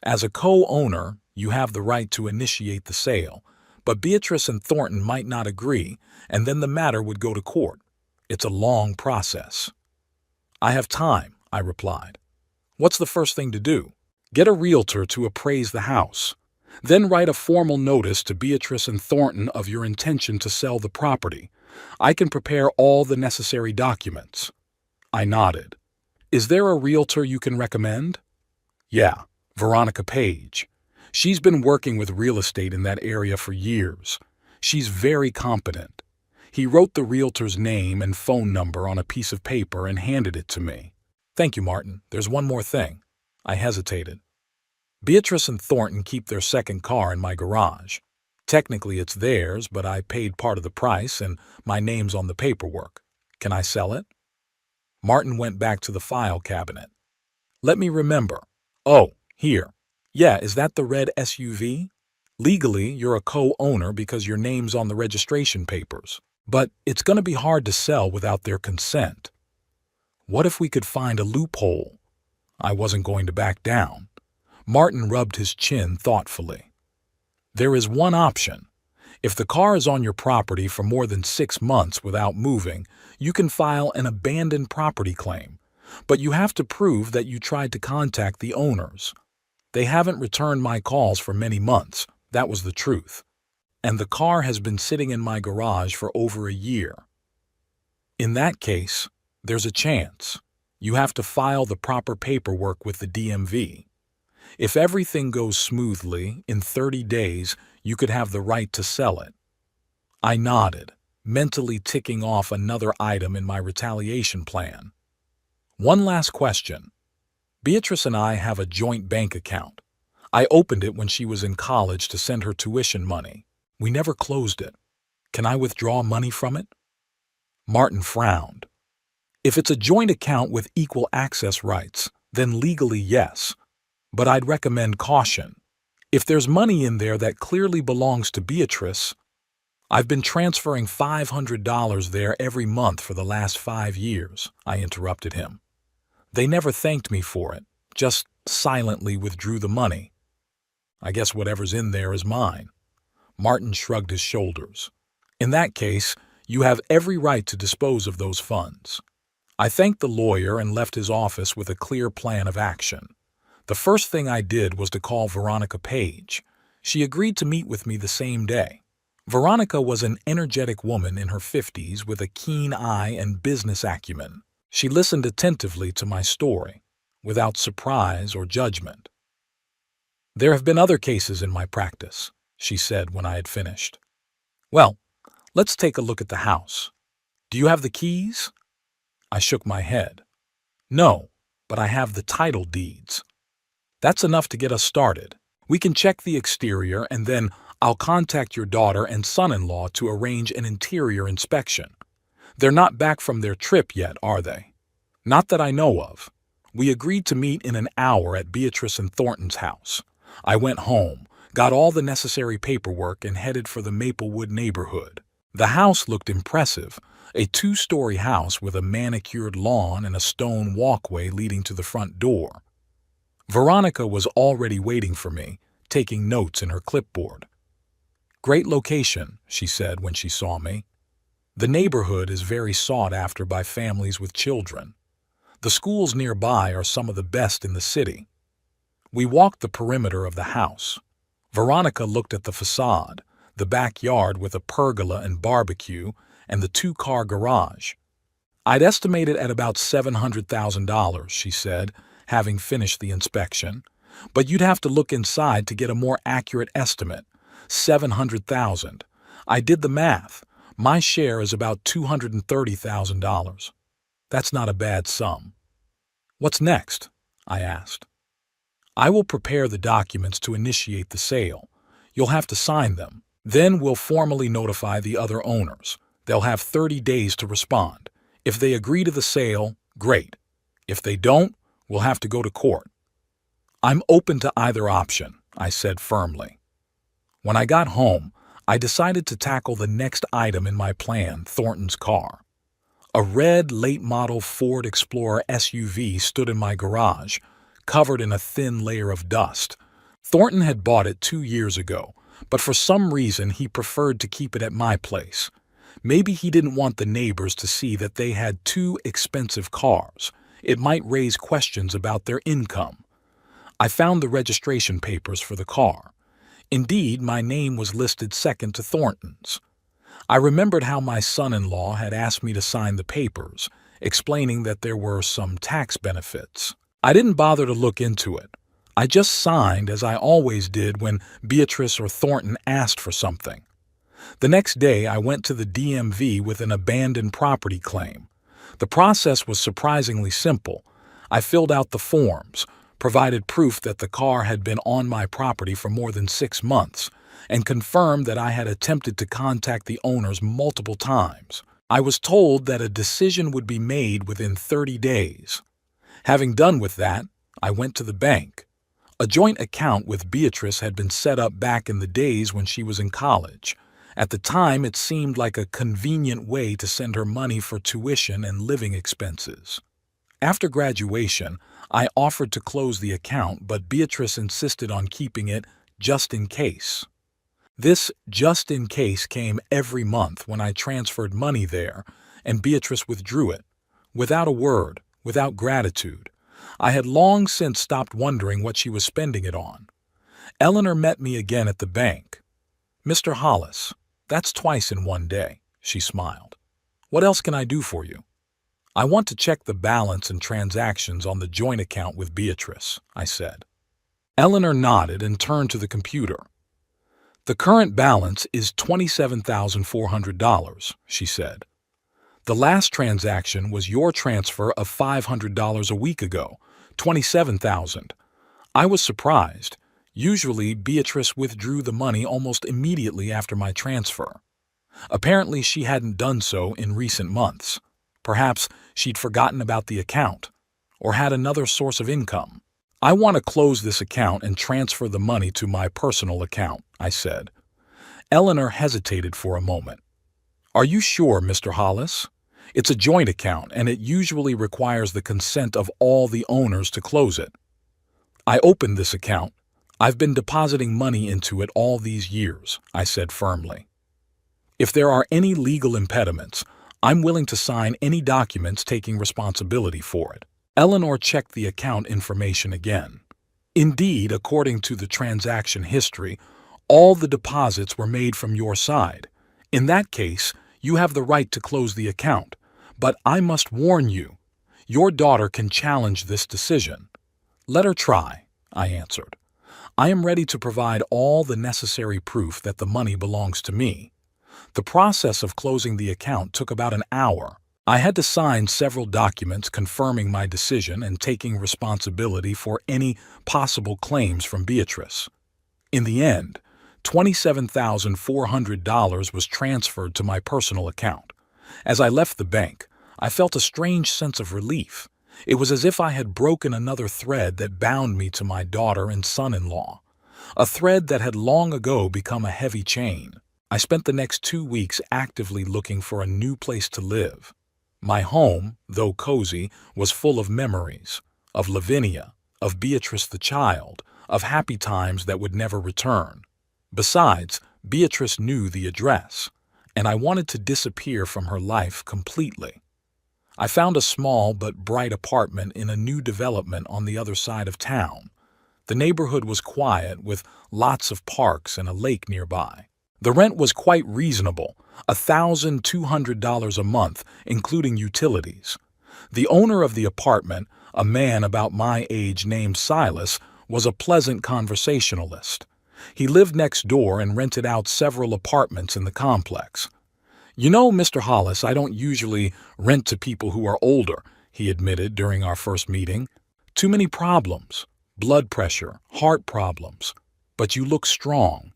As a co-owner, you have the right to initiate the sale, but Beatrice and Thornton might not agree, and then the matter would go to court. It's a long process. I have time, I replied. What's the first thing to do? Get a realtor to appraise the house. Then write a formal notice to Beatrice and Thornton of your intention to sell the property. I can prepare all the necessary documents. I nodded. Is there a realtor you can recommend? Yeah, Veronica Page. She's been working with real estate in that area for years. She's very competent. He wrote the realtor's name and phone number on a piece of paper and handed it to me. Thank you, Martin. There's one more thing. I hesitated. Beatrice and Thornton keep their second car in my garage. Technically it's theirs, but I paid part of the price and my name's on the paperwork. Can I sell it? Martin went back to the file cabinet. Let me remember. Oh, here. Yeah, is that the red SUV? Legally, you're a co-owner because your name's on the registration papers. But it's going to be hard to sell without their consent. What if we could find a loophole? I wasn't going to back down. Martin rubbed his chin thoughtfully. There is one option. If the car is on your property for more than 6 months without moving, you can file an abandoned property claim. But you have to prove that you tried to contact the owners. They haven't returned my calls for many months. That was the truth. And the car has been sitting in my garage for over a year. In that case, there's a chance. You have to file the proper paperwork with the DMV. If everything goes smoothly, in 30 days, you could have the right to sell it. I nodded, mentally ticking off another item in my retaliation plan. One last question. Beatrice and I have a joint bank account. I opened it when she was in college to send her tuition money. We never closed it. Can I withdraw money from it? Martin frowned. If it's a joint account with equal access rights, then legally yes. But I'd recommend caution. If there's money in there that clearly belongs to Beatrice, I've been transferring $500 there every month for the last 5 years, I interrupted him. They never thanked me for it, just silently withdrew the money. I guess whatever's in there is mine. Martin shrugged his shoulders. In that case, you have every right to dispose of those funds. I thanked the lawyer and left his office with a clear plan of action. The first thing I did was to call Veronica Page. She agreed to meet with me the same day. Veronica was an energetic woman in her 50s with a keen eye and business acumen. She listened attentively to my story, without surprise or judgment. There have been other cases in my practice, she said when I had finished. Well, let's take a look at the house. Do you have the keys? I shook my head. No, but I have the title deeds. That's enough to get us started. We can check the exterior and then I'll contact your daughter and son-in-law to arrange an interior inspection. They're not back from their trip yet, are they? Not that I know of. We agreed to meet in an hour at Beatrice and Thornton's house. I went home, got all the necessary paperwork, and headed for the Maplewood neighborhood. The house looked impressive, a 2-story house with a manicured lawn and a stone walkway leading to the front door. Veronica was already waiting for me, taking notes in her clipboard. Great location, she said when she saw me. The neighborhood is very sought after by families with children. The schools nearby are some of the best in the city. We walked the perimeter of the house. Veronica looked at the facade, the backyard with a pergola and barbecue, and the 2-car garage. I'd estimate it at about $700,000, she said, having finished the inspection. But you'd have to look inside to get a more accurate estimate. $700,000. I did the math. My share is about $230,000. That's not a bad sum. What's next? I asked. I will prepare the documents to initiate the sale. You'll have to sign them. Then we'll formally notify the other owners. They'll have 30 days to respond. If they agree to the sale, great. If they don't, we'll have to go to court. I'm open to either option, I said firmly. When I got home, I decided to tackle the next item in my plan, Thornton's car. A red late-model Ford Explorer SUV stood in my garage, covered in a thin layer of dust. Thornton had bought it 2 years ago, but for some reason he preferred to keep it at my place. Maybe he didn't want the neighbors to see that they had 2 expensive cars. It might raise questions about their income. I found the registration papers for the car. Indeed, my name was listed second to Thornton's. I remembered how my son-in-law had asked me to sign the papers, explaining that there were some tax benefits. I didn't bother to look into it. I just signed as I always did when Beatrice or Thornton asked for something. The next day, I went to the DMV with an abandoned property claim. The process was surprisingly simple. I filled out the forms, provided proof that the car had been on my property for more than 6 months, and confirmed that I had attempted to contact the owners multiple times. I was told that a decision would be made within 30 days. Having done with that, I went to the bank. A joint account with Beatrice had been set up back in the days when she was in college. At the time, it seemed like a convenient way to send her money for tuition and living expenses. After graduation, I offered to close the account, but Beatrice insisted on keeping it just in case. This just in case came every month when I transferred money there, and Beatrice withdrew it, without a word, without gratitude. I had long since stopped wondering what she was spending it on. Eleanor met me again at the bank. "Mr. Hollis, that's twice in one day," she smiled. "What else can I do for you?" "I want to check the balance and transactions on the joint account with Beatrice," I said. Eleanor nodded and turned to the computer. "The current balance is $27,400, she said. "The last transaction was your transfer of $500 a week ago, $27,000. I was surprised. Usually, Beatrice withdrew the money almost immediately after my transfer. Apparently, she hadn't done so in recent months. Perhaps she'd forgotten about the account, or had another source of income. "I want to close this account and transfer the money to my personal account," I said. Eleanor hesitated for a moment. "Are you sure, Mr. Hollis? It's a joint account, and it usually requires the consent of all the owners to close it." "I opened this account. I've been depositing money into it all these years," I said firmly. "If there are any legal impediments, I'm willing to sign any documents taking responsibility for it." Eleanor checked the account information again. "Indeed, according to the transaction history, all the deposits were made from your side. In that case, you have the right to close the account. But I must warn you, your daughter can challenge this decision." "Let her try," I answered. "I am ready to provide all the necessary proof that the money belongs to me." The process of closing the account took about an hour. I had to sign several documents confirming my decision and taking responsibility for any possible claims from Beatrice. In the end, $27,400 was transferred to my personal account. As I left the bank, I felt a strange sense of relief. It was as if I had broken another thread that bound me to my daughter and son-in-law, a thread that had long ago become a heavy chain. I spent the next 2 weeks actively looking for a new place to live. My home, though cozy, was full of memories, of Lavinia, of Beatrice the child, of happy times that would never return. Besides, Beatrice knew the address, and I wanted to disappear from her life completely. I found a small but bright apartment in a new development on the other side of town. The neighborhood was quiet, with lots of parks and a lake nearby. The rent was quite reasonable, $1,200 a month, including utilities. The owner of the apartment, a man about my age named Silas, was a pleasant conversationalist. He lived next door and rented out several apartments in the complex. "You know, Mr. Hollis, I don't usually rent to people who are older," he admitted during our first meeting. "Too many problems, blood pressure, heart problems. But you look strong.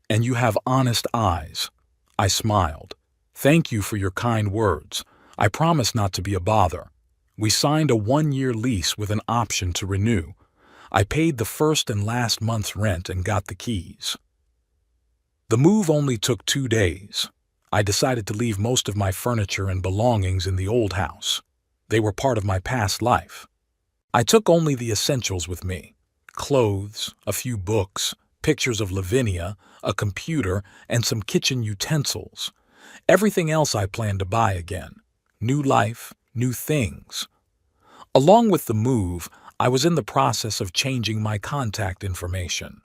And you have honest eyes." I smiled. "Thank you for your kind words. I promise not to be a bother." We signed a 1-year lease with an option to renew. I paid the first and last month's rent and got the keys. The move only took 2 days. I decided to leave most of my furniture and belongings in the old house. They were part of my past life. I took only the essentials with me: clothes, a few books, pictures of Lavinia, a computer, and some kitchen utensils. Everything else I planned to buy again. New life, new things. Along with the move, I was in the process of changing my contact information.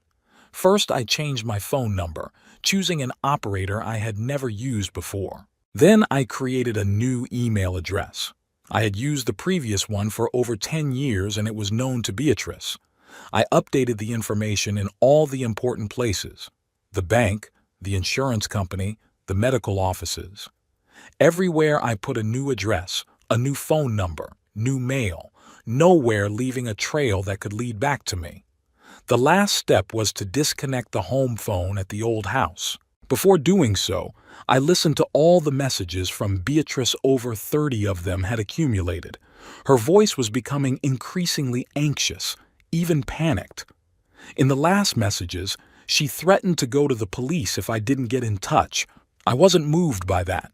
First, I changed my phone number, choosing an operator I had never used before. Then I created a new email address. I had used the previous one for over 10 years and it was known to Beatrice. I updated the information in all the important places: the bank, the insurance company, the medical offices. Everywhere I put a new address, a new phone number, new mail, nowhere leaving a trail that could lead back to me. The last step was to disconnect the home phone at the old house. Before doing so, I listened to all the messages from Beatrice. Over 30 of them had accumulated. Her voice was becoming increasingly anxious, even panicked. In the last messages, she threatened to go to the police if I didn't get in touch. I wasn't moved by that.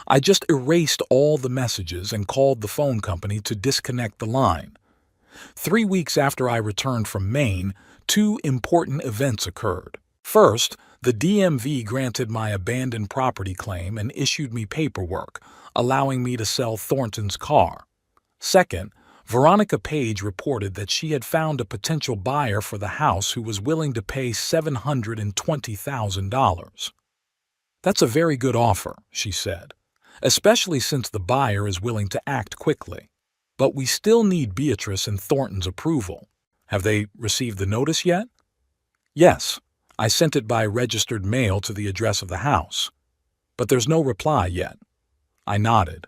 I just erased all the messages and called the phone company to disconnect the line. 3 weeks after I returned from Maine, two important events occurred. First, the DMV granted my abandoned property claim and issued me paperwork, allowing me to sell Thornton's car. Second, Veronica Page reported that she had found a potential buyer for the house who was willing to pay $720,000. "That's a very good offer," she said, "especially since the buyer is willing to act quickly. But we still need Beatrice and Thornton's approval. Have they received the notice yet?" "Yes, I sent it by registered mail to the address of the house. But there's no reply yet." I nodded.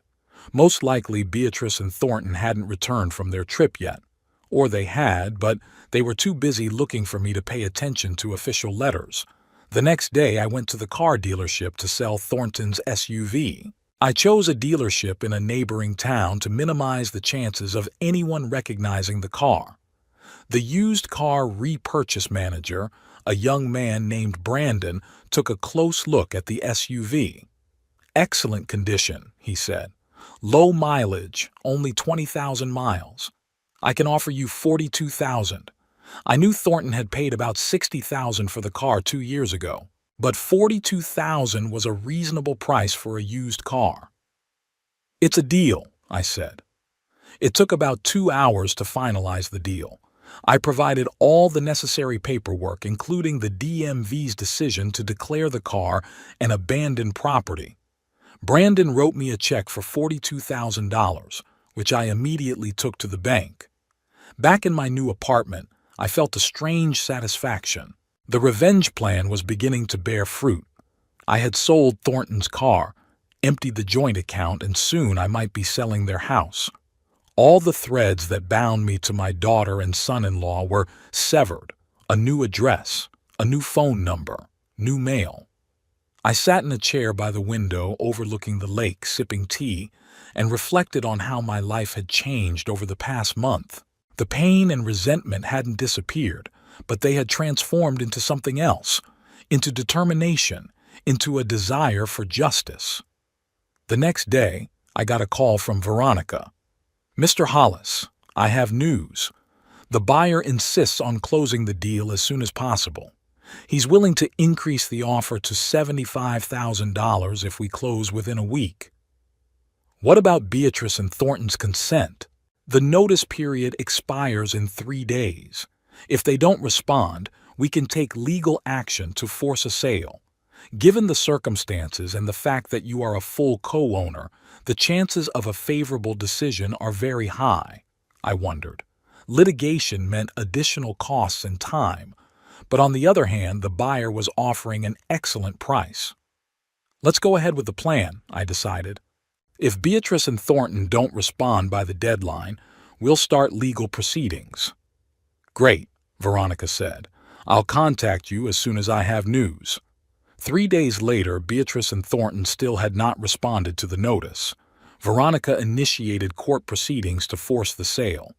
Most likely Beatrice and Thornton hadn't returned from their trip yet. Or they had, but they were too busy looking for me to pay attention to official letters. The next day I went to the car dealership to sell Thornton's SUV. I chose a dealership in a neighboring town to minimize the chances of anyone recognizing the car. The used car repurchase manager, a young man named Brandon, took a close look at the SUV. "Excellent condition," he said. "Low mileage, only 20,000 miles. I can offer you 42,000. I knew Thornton had paid about 60,000 for the car 2 years ago, but 42,000 was a reasonable price for a used car." "It's a deal," I said. It took about 2 hours to finalize the deal. I provided all the necessary paperwork, including the DMV's decision to declare the car an abandoned property. Brandon wrote me a check for $42,000, which I immediately took to the bank. Back in my new apartment, I felt a strange satisfaction. The revenge plan was beginning to bear fruit. I had sold Thornton's car, emptied the joint account, and soon I might be selling their house. All the threads that bound me to my daughter and son-in-law were severed. A new address, a new phone number, new mail. I sat in a chair by the window overlooking the lake, sipping tea, and reflected on how my life had changed over the past month. The pain and resentment hadn't disappeared, but they had transformed into something else, into determination, into a desire for justice. The next day, I got a call from Veronica. "Mr. Hollis, I have news. The buyer insists on closing the deal as soon as possible. He's willing to increase the offer to $75,000 if we close within a week." "What about Beatrice and Thornton's consent?" "The notice period expires in 3 days. If they don't respond, we can take legal action to force a sale. Given the circumstances and the fact that you are a full co-owner, the chances of a favorable decision are very high." I wondered. Litigation meant additional costs and time, but on the other hand, the buyer was offering an excellent price. "Let's go ahead with the plan," I decided. "If Beatrice and Thornton don't respond by the deadline, we'll start legal proceedings." "Great," Veronica said. "I'll contact you as soon as I have news." 3 days later, Beatrice and Thornton still had not responded to the notice. Veronica initiated court proceedings to force the sale.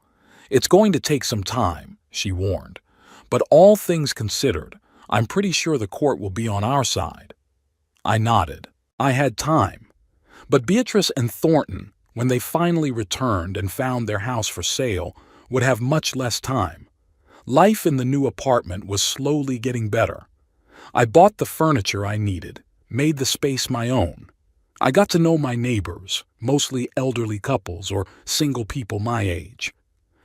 "It's going to take some time," she warned. "But all things considered, I'm pretty sure the court will be on our side." I nodded. I had time. But Beatrice and Thornton, when they finally returned and found their house for sale, would have much less time. Life in the new apartment was slowly getting better. I bought the furniture I needed, made the space my own. I got to know my neighbors, mostly elderly couples or single people my age.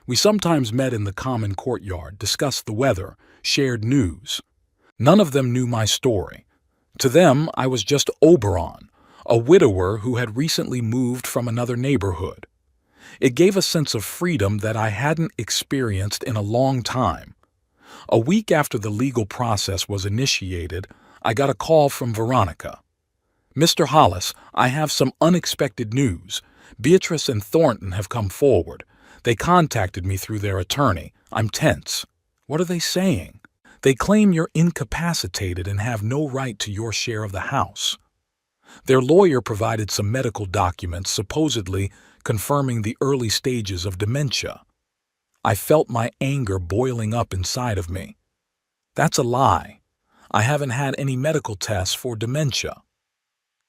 We sometimes met in the common courtyard, discussed the weather, shared news. None of them knew my story. To them, I was just Oberon, a widower who had recently moved from another neighborhood. It gave a sense of freedom that I hadn't experienced in a long time. A week after the legal process was initiated, I got a call from Veronica. "Mr. Hollis, I have some unexpected news. Beatrice and Thornton have come forward. They contacted me through their attorney. I'm tense." "What are they saying?" They claim you're incapacitated and have no right to your share of the house. Their lawyer provided some medical documents supposedly confirming the early stages of dementia. I felt my anger boiling up inside of me. That's a lie. I haven't had any medical tests for dementia.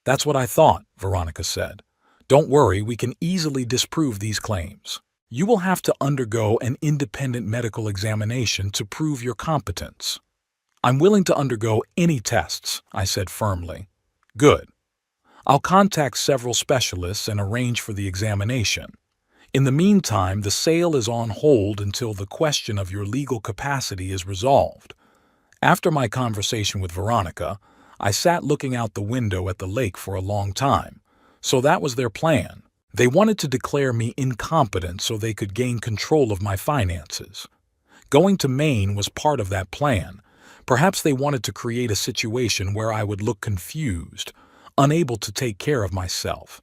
That's what I thought, Veronica said. Don't worry, we can easily disprove these claims. You will have to undergo an independent medical examination to prove your competence. I'm willing to undergo any tests, I said firmly. Good. I'll contact several specialists and arrange for the examination. In the meantime, the sale is on hold until the question of your legal capacity is resolved. After my conversation with Veronica, I sat looking out the window at the lake for a long time. So that was their plan. They wanted to declare me incompetent so they could gain control of my finances. Going to Maine was part of that plan. Perhaps they wanted to create a situation where I would look confused, unable to take care of myself.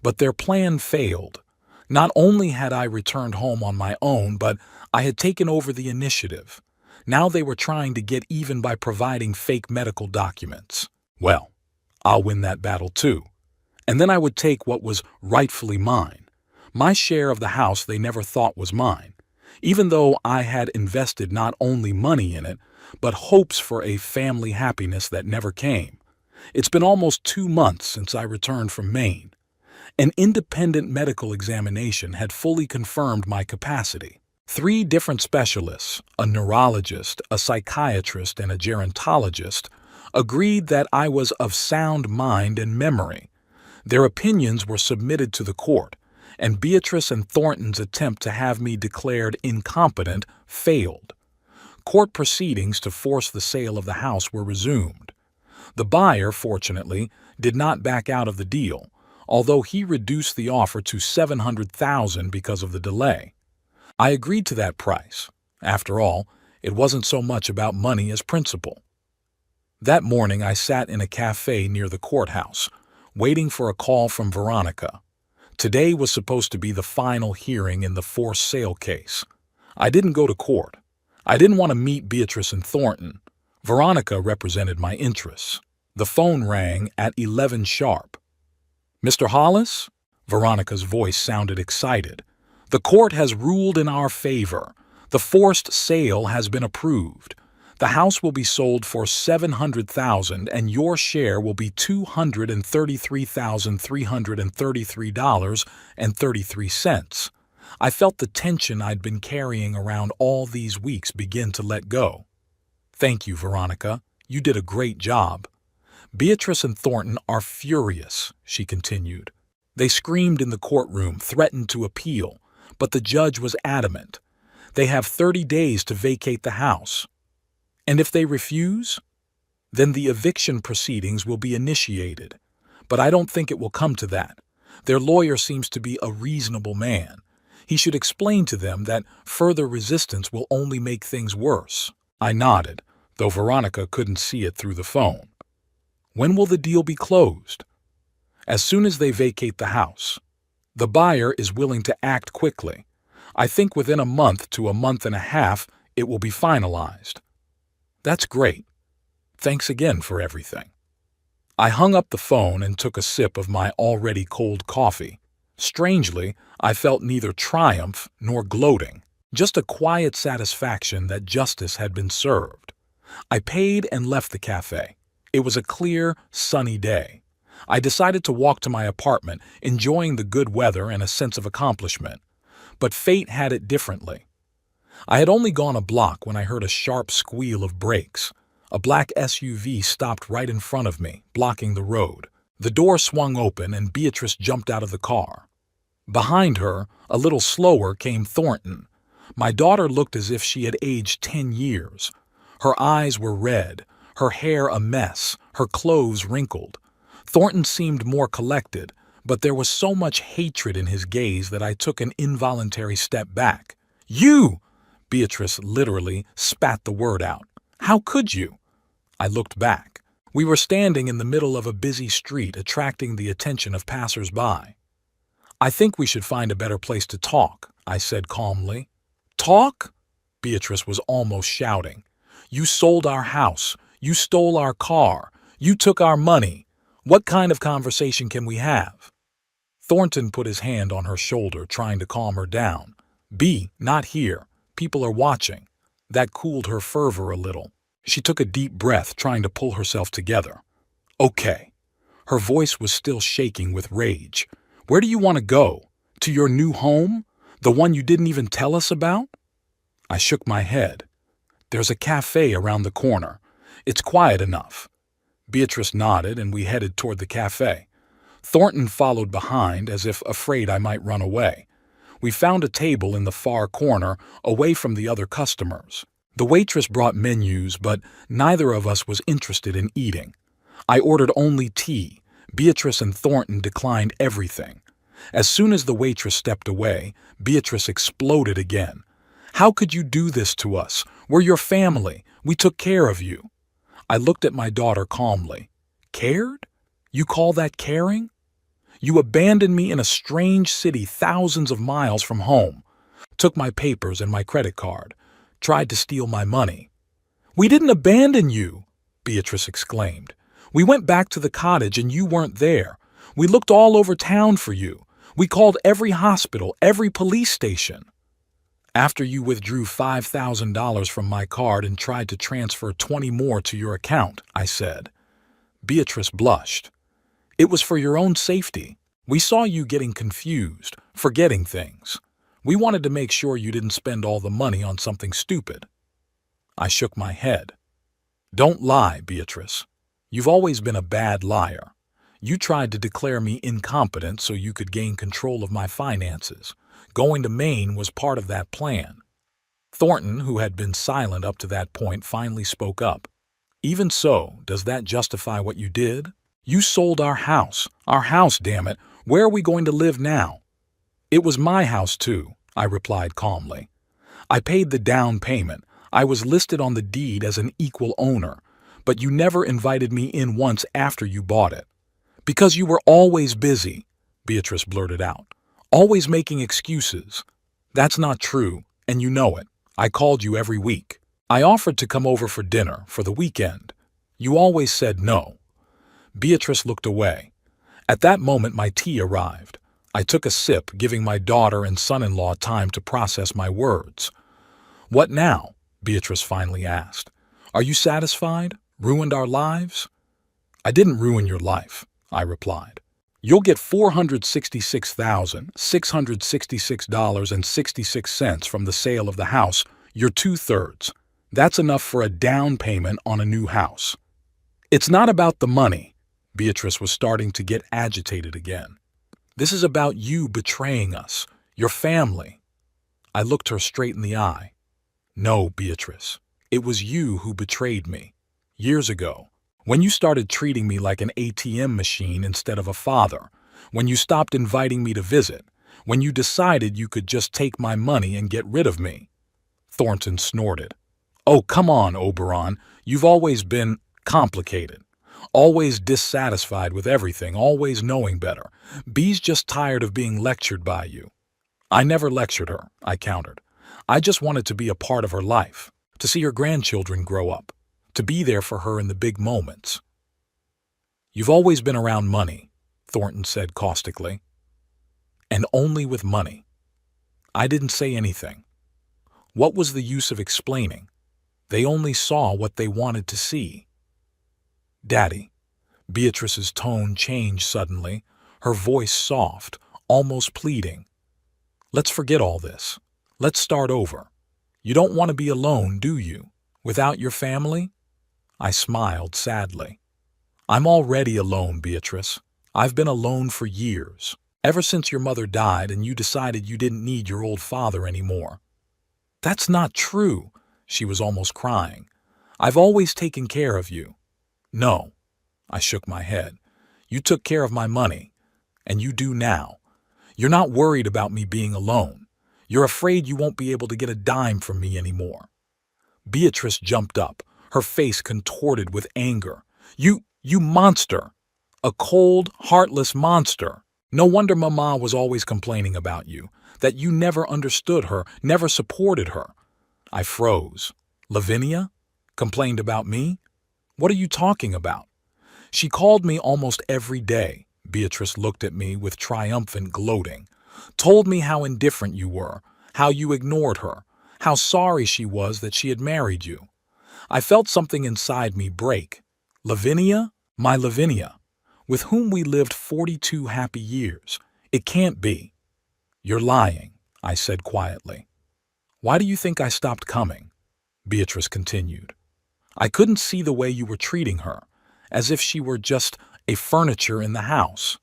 But their plan failed. Not only had I returned home on my own, but I had taken over the initiative. Now they were trying to get even by providing fake medical documents. Well, I'll win that battle too. And then I would take what was rightfully mine. My share of the house they never thought was mine, even though I had invested not only money in it, but hopes for a family happiness that never came. It's been almost 2 months since I returned from Maine. An independent medical examination had fully confirmed my capacity. 3 different specialists, a neurologist, a psychiatrist, and a gerontologist, agreed that I was of sound mind and memory. Their opinions were submitted to the court, and Beatrice and Thornton's attempt to have me declared incompetent failed. Court proceedings to force the sale of the house were resumed. The buyer, fortunately, did not back out of the deal, although he reduced the offer to $700,000 because of the delay. I agreed to that price. After all, it wasn't so much about money as principle. That morning I sat in a cafe near the courthouse, waiting for a call from Veronica. Today was supposed to be the final hearing in the forced sale case. I didn't go to court. I didn't want to meet Beatrice and Thornton. Veronica represented my interests. The phone rang at 11 sharp. Mr. Hollis? Veronica's voice sounded excited. The court has ruled in our favor. The forced sale has been approved. The house will be sold for $700,000 and your share will be $233,333.33. I felt the tension I'd been carrying around all these weeks begin to let go. Thank you, Veronica. You did a great job. Beatrice and Thornton are furious, she continued. They screamed in the courtroom, threatened to appeal, but the judge was adamant. They have 30 days to vacate the house. And if they refuse, then the eviction proceedings will be initiated. But I don't think it will come to that. Their lawyer seems to be a reasonable man. He should explain to them that further resistance will only make things worse. I nodded, though Veronica couldn't see it through the phone. When will the deal be closed? As soon as they vacate the house. The buyer is willing to act quickly. I think within a month to a month and a half, it will be finalized. That's great. Thanks again for everything. I hung up the phone and took a sip of my already cold coffee. Strangely, I felt neither triumph nor gloating, just a quiet satisfaction that justice had been served. I paid and left the cafe. It was a clear, sunny day. I decided to walk to my apartment, enjoying the good weather and a sense of accomplishment. But fate had it differently. I had only gone a block when I heard a sharp squeal of brakes. A black SUV stopped right in front of me, blocking the road. The door swung open and Beatrice jumped out of the car. Behind her, a little slower, came Thornton. My daughter looked as if she had aged 10 years. Her eyes were red, her hair a mess, her clothes wrinkled. Thornton seemed more collected, but there was so much hatred in his gaze that I took an involuntary step back. "You!" Beatrice literally spat the word out. "How could you?" I looked back. We were standing in the middle of a busy street, attracting the attention of passers-by. "I think we should find a better place to talk," I said calmly. "Talk?" Beatrice was almost shouting. You sold our house. You stole our car. You took our money. What kind of conversation can we have?" Thornton put his hand on her shoulder, trying to calm her down. "B, not here. People are watching." That cooled her fervor a little. She took a deep breath, trying to pull herself together. "Okay." Her voice was still shaking with rage. "Where do you want to go? To your new home? The one you didn't even tell us about?" I shook my head. "There's a cafe around the corner. It's quiet enough." Beatrice nodded, and we headed toward the cafe. Thornton followed behind, as if afraid I might run away. We found a table in the far corner, away from the other customers. The waitress brought menus, but neither of us was interested in eating. I ordered only tea. Beatrice and Thornton declined everything. As soon as the waitress stepped away, Beatrice exploded again. "How could you do this to us? We're your family. We took care of you." I looked at my daughter calmly. "Cared? You call that caring? You abandoned me in a strange city thousands of miles from home, took my papers and my credit card, tried to steal my money." "We didn't abandon you," Beatrice exclaimed. "We went back to the cottage and you weren't there. We looked all over town for you. We called every hospital, every police station." "After you withdrew $5,000 from my card and tried to transfer 20 more to your account," I said. Beatrice blushed. "It was for your own safety. We saw you getting confused, forgetting things. We wanted to make sure you didn't spend all the money on something stupid." I shook my head. "Don't lie, Beatrice. You've always been a bad liar. You tried to declare me incompetent so you could gain control of my finances. Going to Maine was part of that plan." Thornton, who had been silent up to that point, finally spoke up. "Even so, does that justify what you did? You sold our house, damn it. Where are we going to live now?" "It was my house too," I replied calmly. "I paid the down payment. I was listed on the deed as an equal owner, but you never invited me in once after you bought it." "Because you were always busy," Beatrice blurted out. "Always making excuses." "That's not true, and you know it. I called you every week. I offered to come over for dinner, for the weekend. You always said no." Beatrice looked away. At that moment my tea arrived. I took a sip, giving my daughter and son-in-law time to process my words. "What now?" Beatrice finally asked. "Are you satisfied? Ruined our lives?" "I didn't ruin your life," I replied. "You'll get $466,666.66 from the sale of the house, your 2/3. That's enough for a down payment on a new house." "It's not about the money." Beatrice was starting to get agitated again. "This is about you betraying us, your family." I looked her straight in the eye. "No, Beatrice, it was you who betrayed me. Years ago, when you started treating me like an ATM machine instead of a father, when you stopped inviting me to visit, when you decided you could just take my money and get rid of me." Thornton snorted. "Oh, come on, Oberon. You've always been complicated. Always dissatisfied with everything, always knowing better. Bee's just tired of being lectured by you." "I never lectured her," I countered. "I just wanted to be a part of her life, to see her grandchildren grow up, to be there for her in the big moments." "You've always been around money," Thornton said caustically. "And only with money." I didn't say anything. What was the use of explaining? They only saw what they wanted to see. "Daddy," Beatrice's tone changed suddenly, her voice soft, almost pleading. "Let's forget all this. Let's start over. You don't want to be alone, do you? Without your family?" I smiled sadly. "I'm already alone, Beatrice. I've been alone for years, ever since your mother died and you decided you didn't need your old father anymore." "That's not true," she was almost crying. "I've always taken care of you." "No," I shook my head. "You took care of my money, and you do now. You're not worried about me being alone. You're afraid you won't be able to get a dime from me anymore." Beatrice jumped up, her face contorted with anger. You monster! A cold, heartless monster! No wonder Mama was always complaining about you, that you never understood her, never supported her." I froze. "Lavinia? Complained about me? What are you talking about? She called me almost every day. Beatrice looked at me with triumphant gloating. Told me how indifferent you were, how you ignored her, how sorry she was that she had married you. I felt something inside me break. Lavinia? My Lavinia, with whom we lived 42 happy years. It can't be. You're lying, I said quietly. Why do you think I stopped coming? Beatrice continued. I couldn't see the way you were treating her, as if she were just a furniture in the house.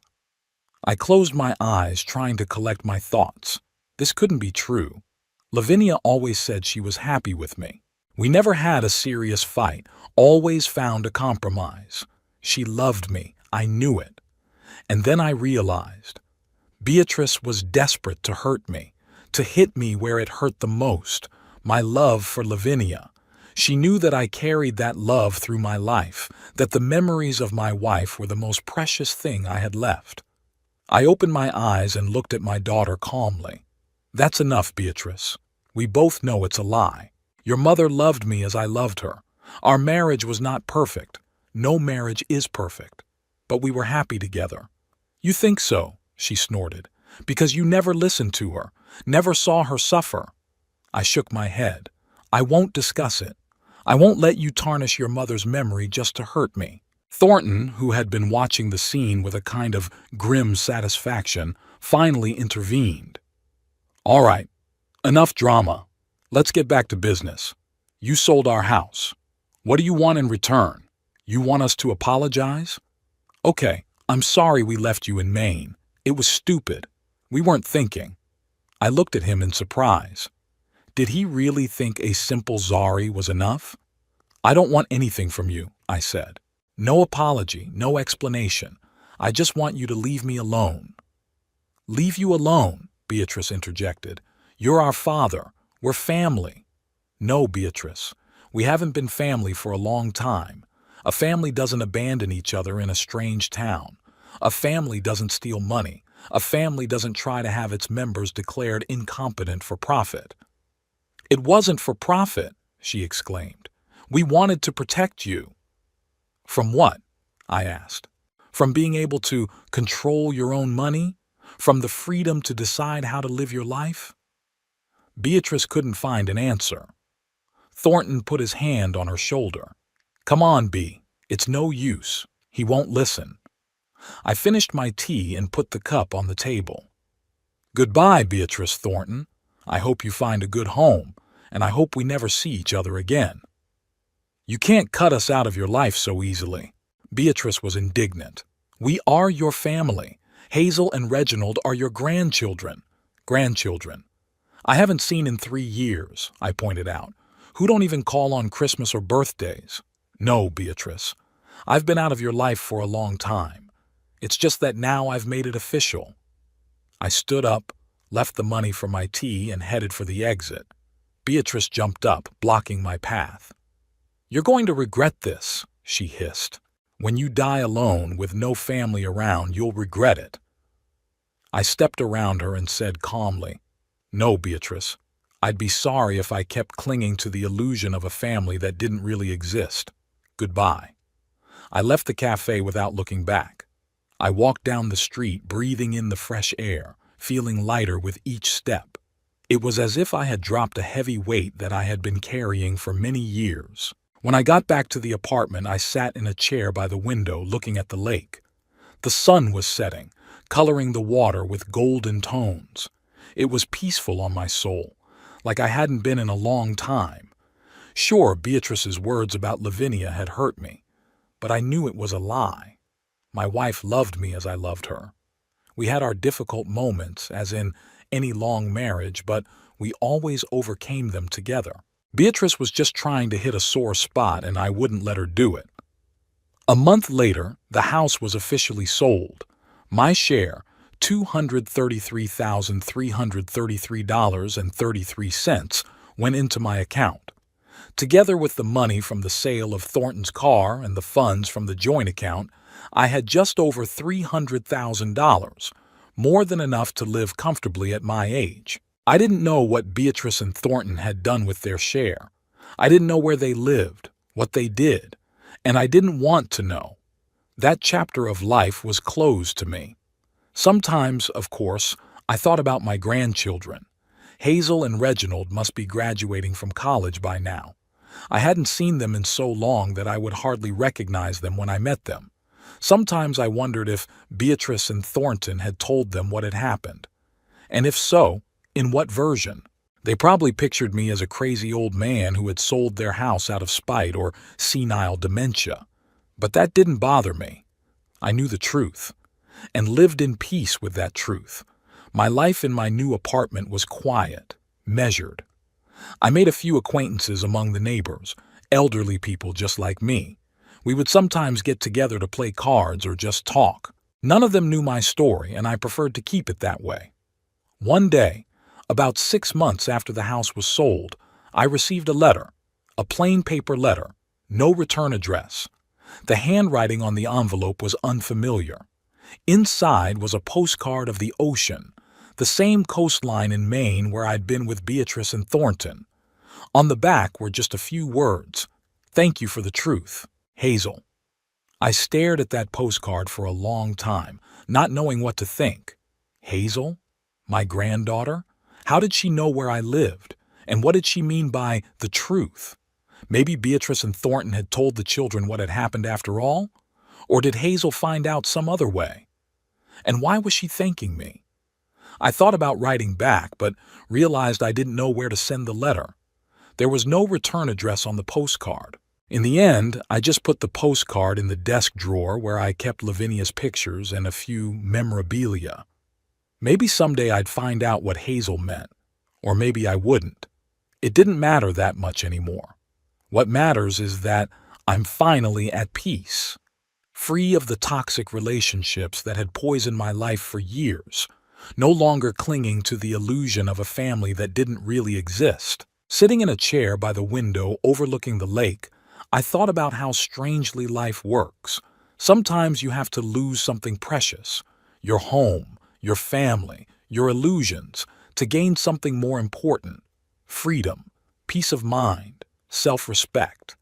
I closed my eyes, trying to collect my thoughts. This couldn't be true. Lavinia always said she was happy with me. We never had a serious fight, always found a compromise. She loved me, I knew it. And then I realized. Beatrice was desperate to hurt me, to hit me where it hurt the most, my love for Lavinia. She knew that I carried that love through my life, that the memories of my wife were the most precious thing I had left. I opened my eyes and looked at my daughter calmly. That's enough, Beatrice. We both know it's a lie. Your mother loved me as I loved her. Our marriage was not perfect. No marriage is perfect. But we were happy together. You think so, she snorted, because you never listened to her, never saw her suffer. I shook my head. I won't discuss it. I won't let you tarnish your mother's memory just to hurt me. Thornton, who had been watching the scene with a kind of grim satisfaction, finally intervened. All right, enough drama. Let's get back to business. You sold our house. What do you want in return? You want us to apologize? Okay, I'm sorry we left you in Maine. It was stupid. We weren't thinking. I looked at him in surprise. Did he really think a simple sorry was enough? I don't want anything from you, I said. No apology, no explanation. I just want you to leave me alone. Leave you alone, Beatrice interjected. You're our father. We're family. No, Beatrice. We haven't been family for a long time. A family doesn't abandon each other in a strange town. A family doesn't steal money. A family doesn't try to have its members declared incompetent for profit. It wasn't for profit, she exclaimed. We wanted to protect you. From what? I asked. From being able to control your own money? From the freedom to decide how to live your life? Beatrice couldn't find an answer. Thornton put his hand on her shoulder. Come on, Bea. It's no use. He won't listen. I finished my tea and put the cup on the table. Goodbye, Beatrice Thornton. I hope you find a good home, and I hope we never see each other again. You can't cut us out of your life so easily. Beatrice was indignant. We are your family. Hazel and Reginald are your grandchildren. Grandchildren. I haven't seen in 3 years, I pointed out, who don't even call on Christmas or birthdays. No, Beatrice. I've been out of your life for a long time. It's just that now I've made it official. I stood up, left the money for my tea, and headed for the exit. Beatrice jumped up, blocking my path. You're going to regret this, she hissed. When you die alone with no family around, you'll regret it. I stepped around her and said calmly, No, Beatrice. I'd be sorry if I kept clinging to the illusion of a family that didn't really exist. Goodbye. I left the cafe without looking back. I walked down the street, breathing in the fresh air, feeling lighter with each step. It was as if I had dropped a heavy weight that I had been carrying for many years. When I got back to the apartment, I sat in a chair by the window looking at the lake. The sun was setting, coloring the water with golden tones. It was peaceful on my soul, like I hadn't been in a long time. Sure, Beatrice's words about Lavinia had hurt me, but I knew it was a lie. My wife loved me as I loved her. We had our difficult moments, as in any long marriage, but we always overcame them together. Beatrice was just trying to hit a sore spot, and I wouldn't let her do it. A month later, the house was officially sold. My share, $233,333.33, went into my account. Together with the money from the sale of Thornton's car and the funds from the joint account, I had just over $300,000, more than enough to live comfortably at my age. I didn't know what Beatrice and Thornton had done with their share. I didn't know where they lived, what they did, and I didn't want to know. That chapter of life was closed to me. Sometimes, of course, I thought about my grandchildren. Hazel and Reginald must be graduating from college by now. I hadn't seen them in so long that I would hardly recognize them when I met them. Sometimes I wondered if Beatrice and Thornton had told them what had happened. And if so, in what version? They probably pictured me as a crazy old man who had sold their house out of spite or senile dementia. But that didn't bother me. I knew the truth, and lived in peace with that truth. My life in my new apartment was quiet, measured. I made a few acquaintances among the neighbors, elderly people just like me. We would sometimes get together to play cards or just talk. None of them knew my story, and I preferred to keep it that way. One day, about 6 months after the house was sold, I received a letter, a plain paper letter, no return address. The handwriting on the envelope was unfamiliar. Inside was a postcard of the ocean, the same coastline in Maine where I'd been with Beatrice and Thornton. On the back were just a few words. "Thank you for the truth, Hazel." I stared at that postcard for a long time, not knowing what to think. Hazel? My granddaughter? How did she know where I lived? And what did she mean by the truth? Maybe Beatrice and Thornton had told the children what had happened after all? Or did Hazel find out some other way? And why was she thanking me? I thought about writing back, but realized I didn't know where to send the letter. There was no return address on the postcard. In the end, I just put the postcard in the desk drawer where I kept Lavinia's pictures and a few memorabilia. Maybe someday I'd find out what Hazel meant, or maybe I wouldn't. It didn't matter that much anymore. What matters is that I'm finally at peace, free of the toxic relationships that had poisoned my life for years, no longer clinging to the illusion of a family that didn't really exist. Sitting in a chair by the window overlooking the lake, I thought about how strangely life works. Sometimes you have to lose something precious, your home, your family, your illusions, to gain something more important: freedom, peace of mind, self-respect.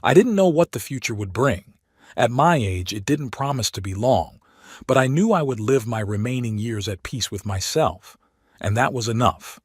I didn't know what the future would bring. At my age, it didn't promise to be long, but I knew I would live my remaining years at peace with myself, and that was enough.